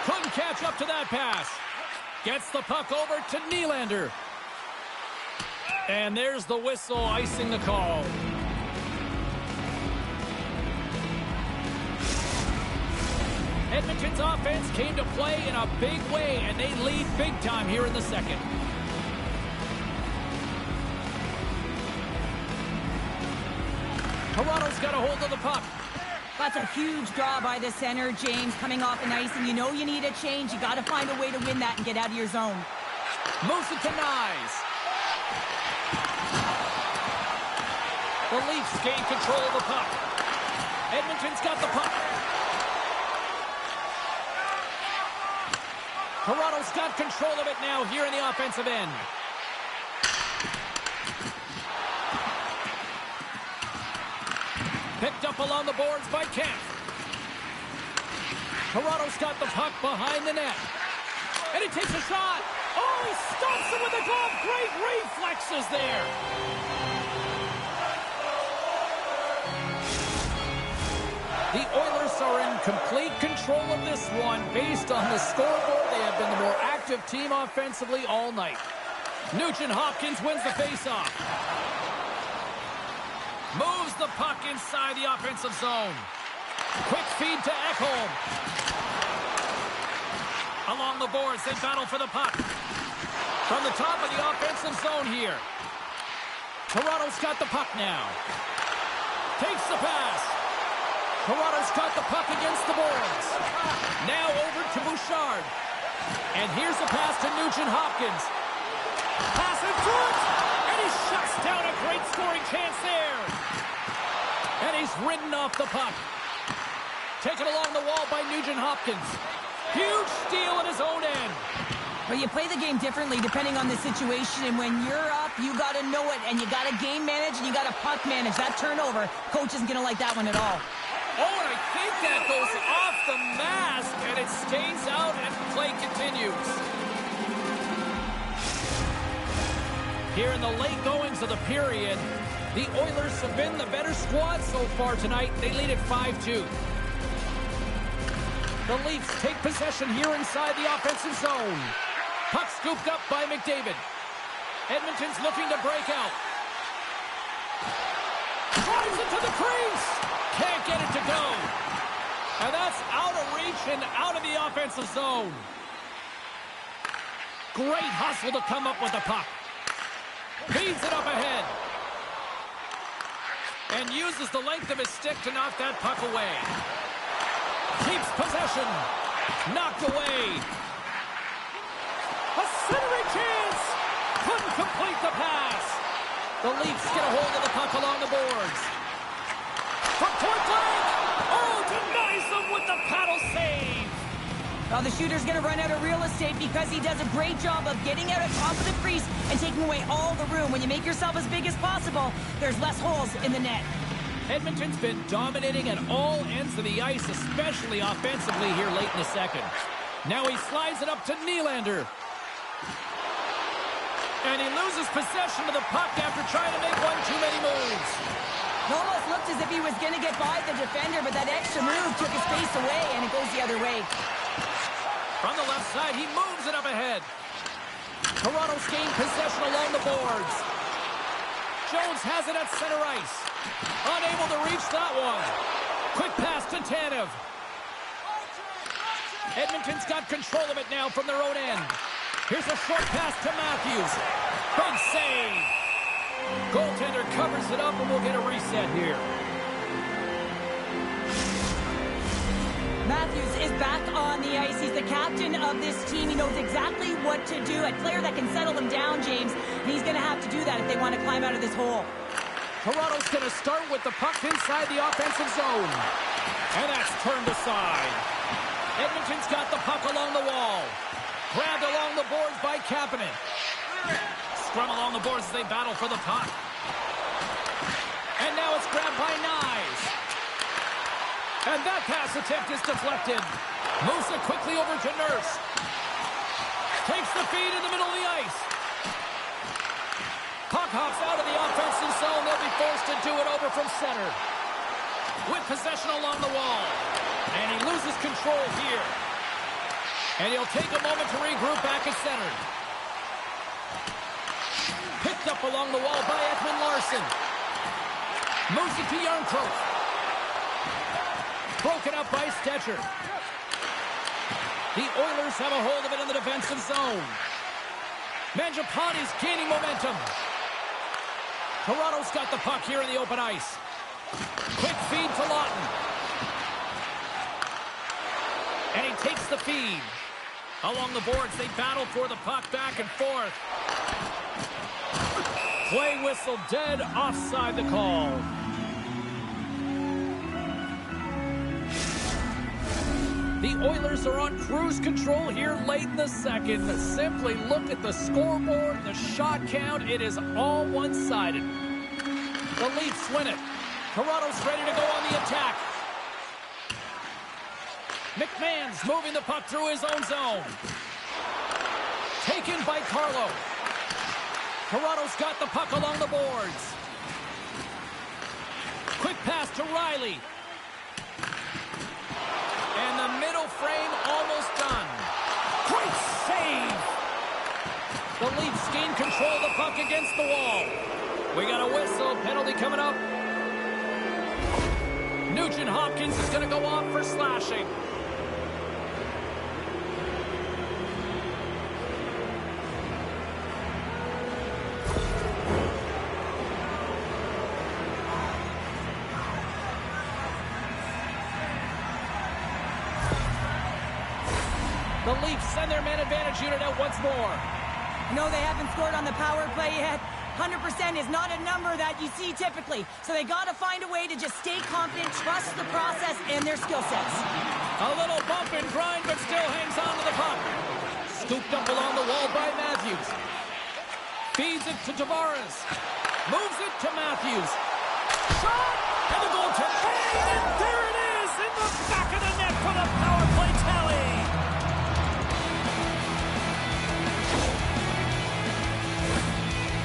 Couldn't catch up to that pass. Gets the puck over to Nylander. And there's the whistle icing the call. Edmonton's offense came to play in a big way, and they lead big time here in the second. Toronto's got a hold of the puck. That's a huge draw by the center, James, coming off an ice, and you know you need a change. You got to find a way to win that and get out of your zone. Moves it to Nyes. The Leafs gain control of the puck. Edmonton's got the puck. Toronto's got control of it now here in the offensive end. Picked up along the boards by Kemp. Toronto's got the puck behind the net. And he takes a shot. Oh, he stops it with the glove. Great reflexes there. The Oilers are in complete control of this one. Based on the scoreboard, they have been the more active team offensively all night. Nugent-Hopkins wins the faceoff. Moves the puck inside the offensive zone. Quick feed to Ekholm. Along the boards, they battle for the puck. From the top of the offensive zone here. Toronto's got the puck now. Takes the pass. Toronto's got the puck against the boards. Now over to Bouchard. And here's the pass to Nugent-Hopkins. Pass it through it. And he shuts down a great scoring chance there. And he's ridden off the puck. Taken along the wall by Nugent-Hopkins. Huge steal at his own end. Well, you play the game differently depending on the situation, and when you're up, you got to know it, and you got to game manage, and you got to puck manage. That turnover, coach isn't going to like that one at all. Oh, and I think that goes off the mask, and it stays out, and play continues. Here in the late goings of the period, the Oilers have been the better squad so far tonight. They lead at 5-2. The Leafs take possession here inside the offensive zone. Puck scooped up by McDavid. Edmonton's looking to break out. Drives it to the crease. Can't get it to go. And that's out of reach and out of the offensive zone. Great hustle to come up with the puck. Feeds it up ahead. And uses the length of his stick to knock that puck away. Keeps possession. Knocked away. A centering chance. Couldn't complete the pass. The Leafs get a hold of the puck along the boards. From point blank. Oh, denies them with the paddle save. Well, the shooter's going to run out of real estate because he does a great job of getting out of top of the crease and taking away all the room. When you make yourself as big as possible, there's less holes in the net. Edmonton's been dominating at all ends of the ice, especially offensively here late in the second. Now he slides it up to Nylander. And he loses possession of the puck after trying to make one too many moves. It almost looked as if he was going to get by the defender, but that extra move took his face away, and it goes the other way. From the left side, he moves it up ahead. Toronto's gained possession along the boards. Jones has it at center ice. Unable to reach that one. Quick pass to Tanev. Edmonton's got control of it now from their own end. Here's a short pass to Matthews. Big save. Goaltender covers it up, and we'll get a reset here. Matthews is back on the ice. He's the captain of this team. He knows exactly what to do. A player that can settle them down, James. And he's going to have to do that if they want to climb out of this hole. Toronto's going to start with the puck inside the offensive zone. And that's turned aside. Edmonton's got the puck along the wall. Grabbed along the boards by Kapanen. Scrum along the boards as they battle for the puck. And now it's grabbed by Nyes. And that pass attempt is deflected. Moves it quickly over to Nurse. Takes the feed in the middle of the ice. Puck hops out of the offensive zone. They'll be forced to do it over from center. With possession along the wall. And he loses control here. And he'll take a moment to regroup back at center. Picked up along the wall by Ekman-Larsson. Moves it to Yarncroke. Broken up by Stetcher. The Oilers have a hold of it in the defensive zone. Mangiapane's gaining momentum. Toronto's got the puck here in the open ice. Quick feed to Lawton. And he takes the feed. Along the boards, they battle for the puck back and forth. Play whistle dead, offside the call. The Oilers are on cruise control here late in the second. Simply look at the scoreboard, the shot count. It is all one-sided. The Leafs win it Toronto's ready to go on the attack. McMahon's moving the puck through his own zone. Taken by Carlo. Toronto's got the puck along the boards. Quick pass to Riley. And the middle frame almost done. Great save! The Leafs gain control of the puck against the wall. We got a whistle. Penalty coming up. Nugent Hopkins is going to go off for slashing. The Leafs send their man advantage unit out once more. No, they haven't scored on the power play yet. 100% is not a number that you see typically. So they got to find a way to just stay confident, trust the process and their skill sets. A little bump and grind, but still hangs on to the puck. Scooped up along the wall by Matthews. Feeds it to Tavares. Moves it to Matthews. Shot! And the goal tip. And there it is in the back of the net for the power play tally.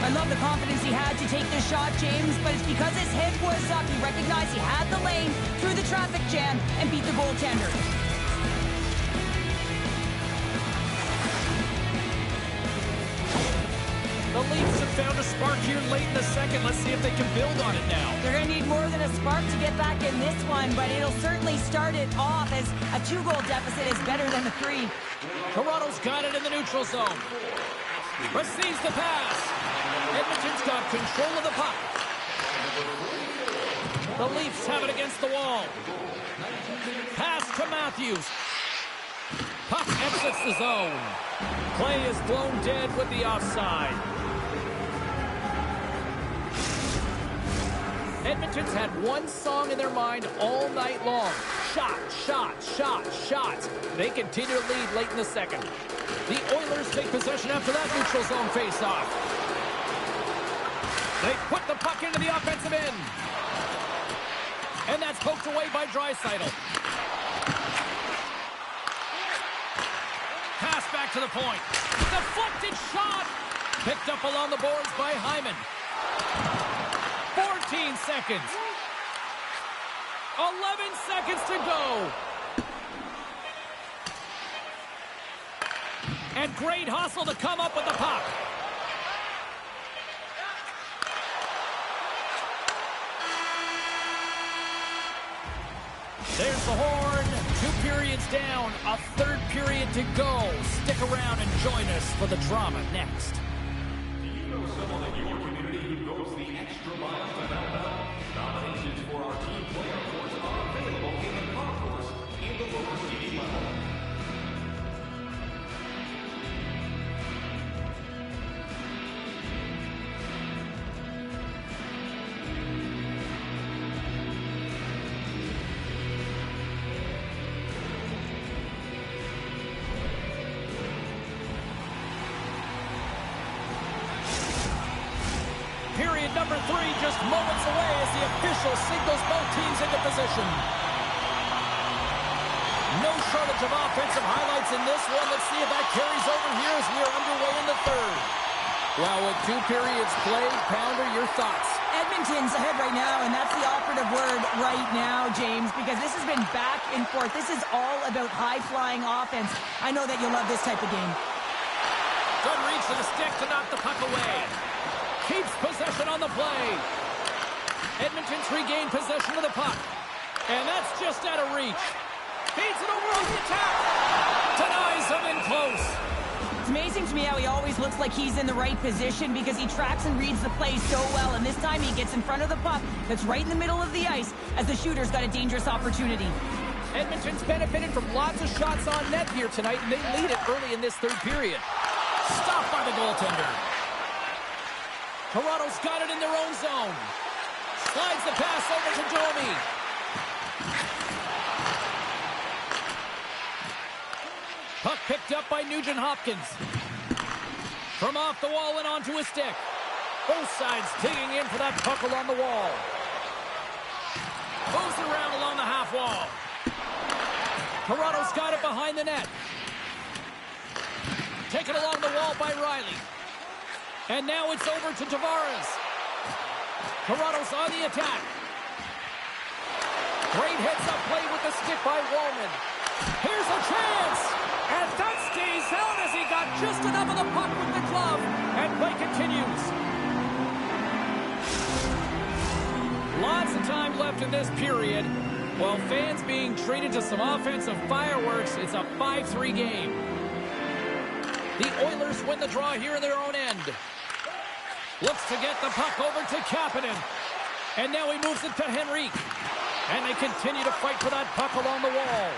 I love the confidence he had to take this shot, James, but it's because his head was up. He recognized he had the lane through the traffic jam and beat the goaltender. The Leafs have found a spark here late in the second. Let's see if they can build on it now. They're going to need more than a spark to get back in this one, but it'll certainly start it off as a 2-goal deficit is better than a 3. Toronto's got it in the neutral zone. Receives the pass. Edmonton's got control of the puck. The Leafs have it against the wall. Pass to Matthews. Puck exits the zone. Play is blown dead with the offside. Edmonton's had one song in their mind all night long. Shot, shot, shot, shot. They continue to lead late in the second. The Oilers take possession after that neutral zone faceoff. They put the puck into the offensive end. And that's poked away by Draisaitl. Pass back to the point. Deflected shot. Picked up along the boards by Hyman. 14 seconds. 11 seconds to go. And great hustle to come up with the puck. There's the horn. 2 periods down. A third period to go. Stick around and join us for the drama next. Do you know someone in your community who goes the extra mile to help out? Nominations for our team player awards are available in the concourse in the lower seating level. Period number 3 just moments away as the official signals both teams into position. No shortage of offensive highlights in this one. Let's see if that carries over here as we are underway in the third. Well, with 2 periods played, Pounder, your thoughts? Edmonton's ahead right now, and that's the operative word right now, James, because this has been back and forth. This is all about high-flying offense. I know that you'll love this type of game. Good reach to the stick to knock the puck away. Keeps possession on the play. Edmonton's regained possession of the puck. And that's just out of reach. Feeds it over on the attack. Denies him in close. It's amazing to me how he always looks like he's in the right position because he tracks and reads the play so well. And this time he gets in front of the puck that's right in the middle of the ice as the shooter's got a dangerous opportunity. Edmonton's benefited from lots of shots on net here tonight, and they lead it early in this third period. Stopped by the goaltender. Toronto's got it in their own zone. Slides the pass over to Domi. Puck picked up by Nugent Hopkins. From off the wall and onto his stick. Both sides digging in for that puck along the wall. Moves it around along the half wall. Toronto's got it behind the net. Taken along the wall by Riley. And now it's over to Tavares. Toronto's on the attack. Great heads-up play with the stick by Wallman. Here's a chance! And that stays out as he got just enough of the puck with the glove. And play continues. Lots of time left in this period. While fans being treated to some offensive fireworks, it's a 5-3 game. The Oilers win the draw here in their own end. Looks to get the puck over to Kapanen. And now he moves it to Henrique. And they continue to fight for that puck along the wall.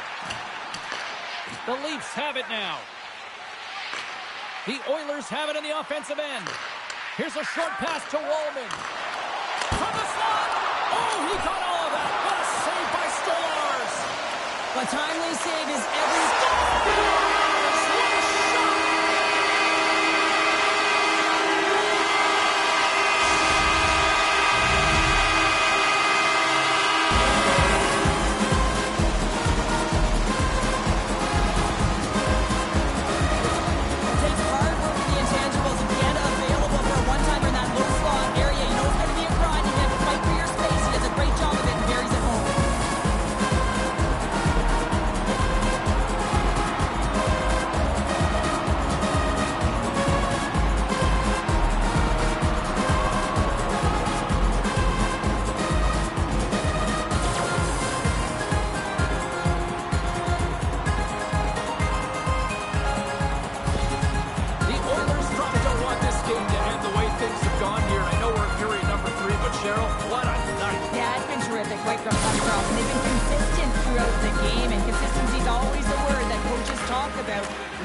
The Leafs have it now. The Oilers have it in the offensive end. Here's a short pass to Wallman. From the slot! Oh, he got all of that. What a save by Stolarz. A timely save is every...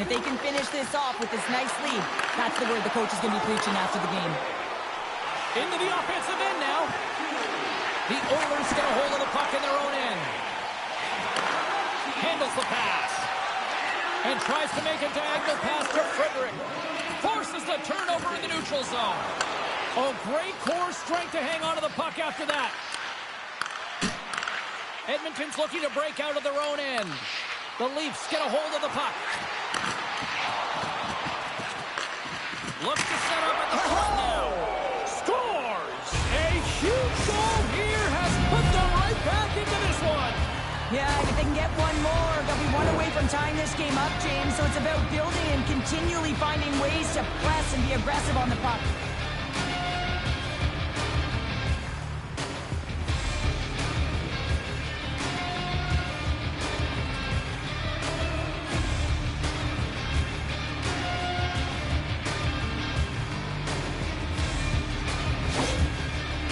And if they can finish this off with this nice lead, that's the word the coach is going to be preaching after the game. Into the offensive end now. The Oilers get a hold of the puck in their own end. Handles the pass. And tries to make a diagonal pass to Frederick. Forces the turnover in the neutral zone. Oh, great core strength to hang on to the puck after that. Edmonton's looking to break out of their own end. The Leafs get a hold of the puck. Looks to set up at the front now. Scores! A huge goal here has put them right back into this one. Yeah, if they can get one more, they'll be one away from tying this game up, James. So it's about building and continually finding ways to press and be aggressive on the puck.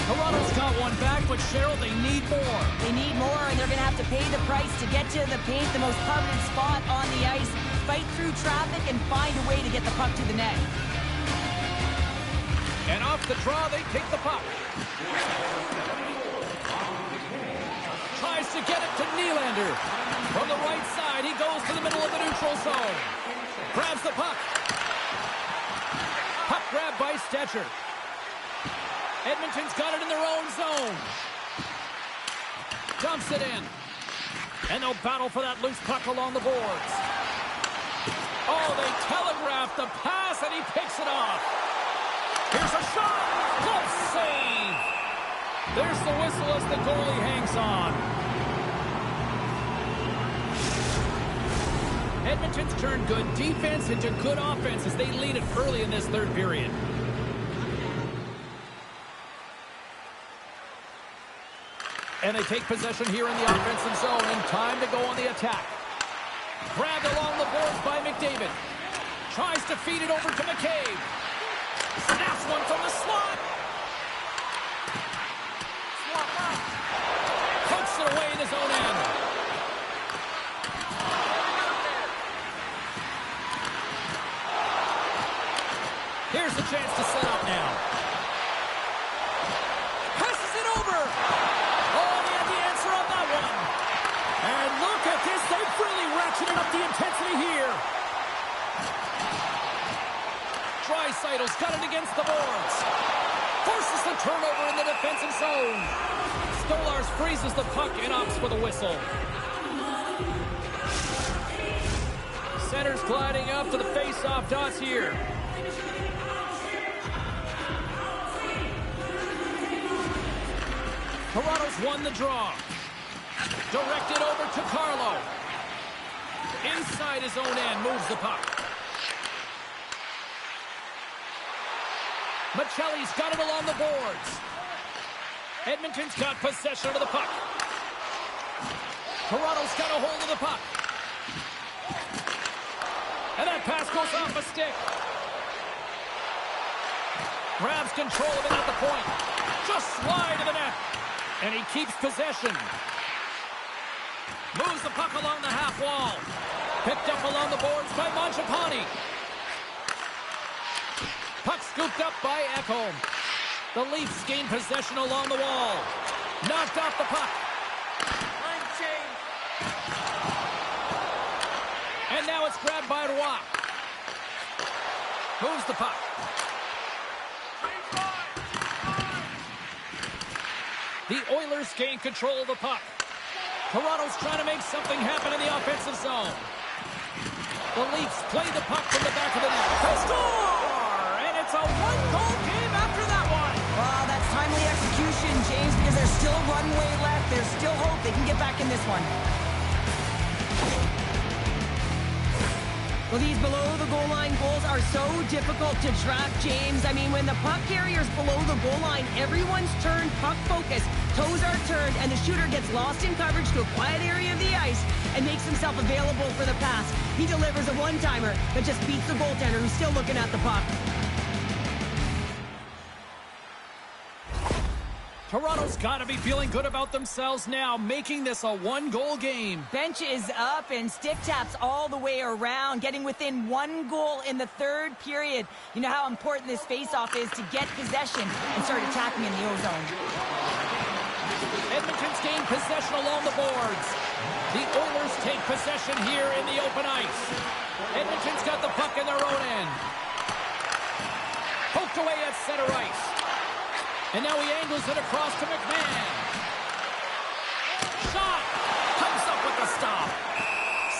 Toronto's got one back, but Cheryl, they need more. They need more, and they're going to have to pay the price to get to the paint, the most coveted spot on the ice, fight through traffic, and find a way to get the puck to the net. And off the draw, they take the puck. Tries to get it to Nylander. From the right side, he goes to the middle of the neutral zone. Grabs the puck. Puck grab by Stetcher. Edmonton's got it in their own zone. Dumps it in. And they'll battle for that loose puck along the boards. Oh, they telegraph the pass, and he picks it off. Here's a shot. Glove save. There's the whistle as the goalie hangs on. Edmonton's turned good defense into good offense as they lead it early in this third period. And they take possession here in the offensive zone, and time to go on the attack. Grabbed along the boards by McDavid. Tries to feed it over to McCabe. Snaps one from the slot. Puts it away in his own end. Here's the chance to set up now. Passes it over. Oh, he had the answer on that one. And look at this. They've really ratcheted up the intensity here. Draisaitl's got it against the boards. Forces the turnover in the defensive zone. Stolars freezes the puck and opts for the whistle. Center's gliding up to the face-off dots here. Toronto's won the draw. Directed over to Carlo. Inside his own end, moves the puck. Michelli's got it along the boards. Edmonton's got possession of the puck. Toronto's got a hold of the puck. And that pass goes off a stick. Grabs control of it at the point. Just slide to the net. And he keeps possession. Moves the puck along the half wall. Picked up along the boards by Mangiapane. Puck scooped up by Ekholm. The Leafs gain possession along the wall. Knocked off the puck. Line change. And now it's grabbed by Roy. Moves the puck. The Oilers gain control of the puck. Toronto's trying to make something happen in the offensive zone. The Leafs play the puck from the back of the net. They score! And it's a one-goal game after that one. Well, that's timely execution, James, because there's still runway left. There's still hope they can get back in this one. Well, these below-the-goal line goals are so difficult to track, James. I mean, when the puck carrier's below the goal line, everyone's turned puck focus. Toes are turned, and the shooter gets lost in coverage to a quiet area of the ice and makes himself available for the pass. He delivers a one-timer that just beats the goaltender who's still looking at the puck. Toronto's got to be feeling good about themselves now, making this a one-goal game. Bench is up and stick taps all the way around, getting within one goal in the third period. You know how important this face-off is to get possession and start attacking in the O-zone. Edmonton's gained possession along the boards. The Oilers take possession here in the open ice. Edmonton's got the puck in their own end. Poked away at center ice. And now he angles it across to McMahon. Shot! Comes up with the stop.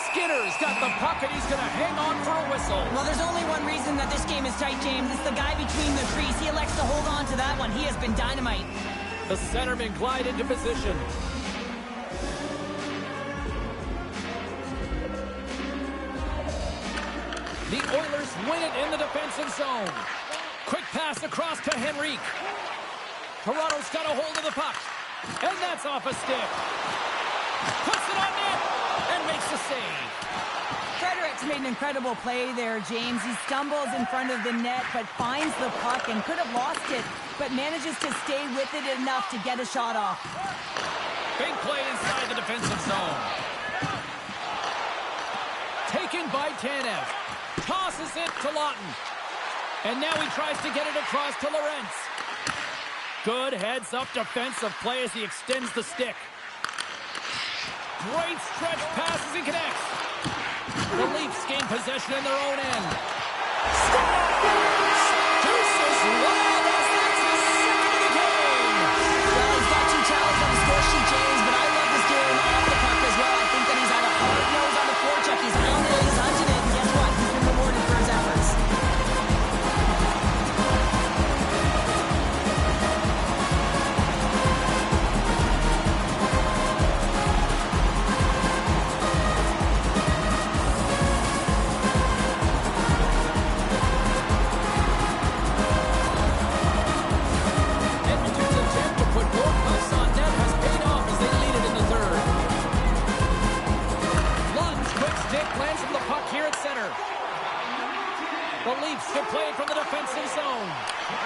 Skinner's got the puck and he's going to hang on for a whistle. Well, there's only one reason that this game is tight, James. It's the guy between the crease. He elects to hold on to that one. He has been dynamite. The centerman glide into position. The Oilers win it in the defensive zone. Quick pass across to Henrique. Toronto's got a hold of the puck. And that's off a stick. Puts it on net and makes the save. Frederic's made an incredible play there, James. He stumbles in front of the net, but finds the puck and could have lost it, but manages to stay with it enough to get a shot off. Big play inside the defensive zone. Taken by Tanev. Tosses it to Lawton. And now he tries to get it across to Lorentz. Good heads-up defensive play as he extends the stick. Great stretch pass as he connects. The Leafs gain possession in their own end. Scores! Deuces Wild as that's his second of the game. Well, he's got 2 tallies on the score sheet, James, but I love this game off the puck as well. I think that he's had a hard nose on the forecheck. He's hounded it, he's hunted it, and guess what? He's been rewarded for his efforts. The Leafs can play it from the defensive zone.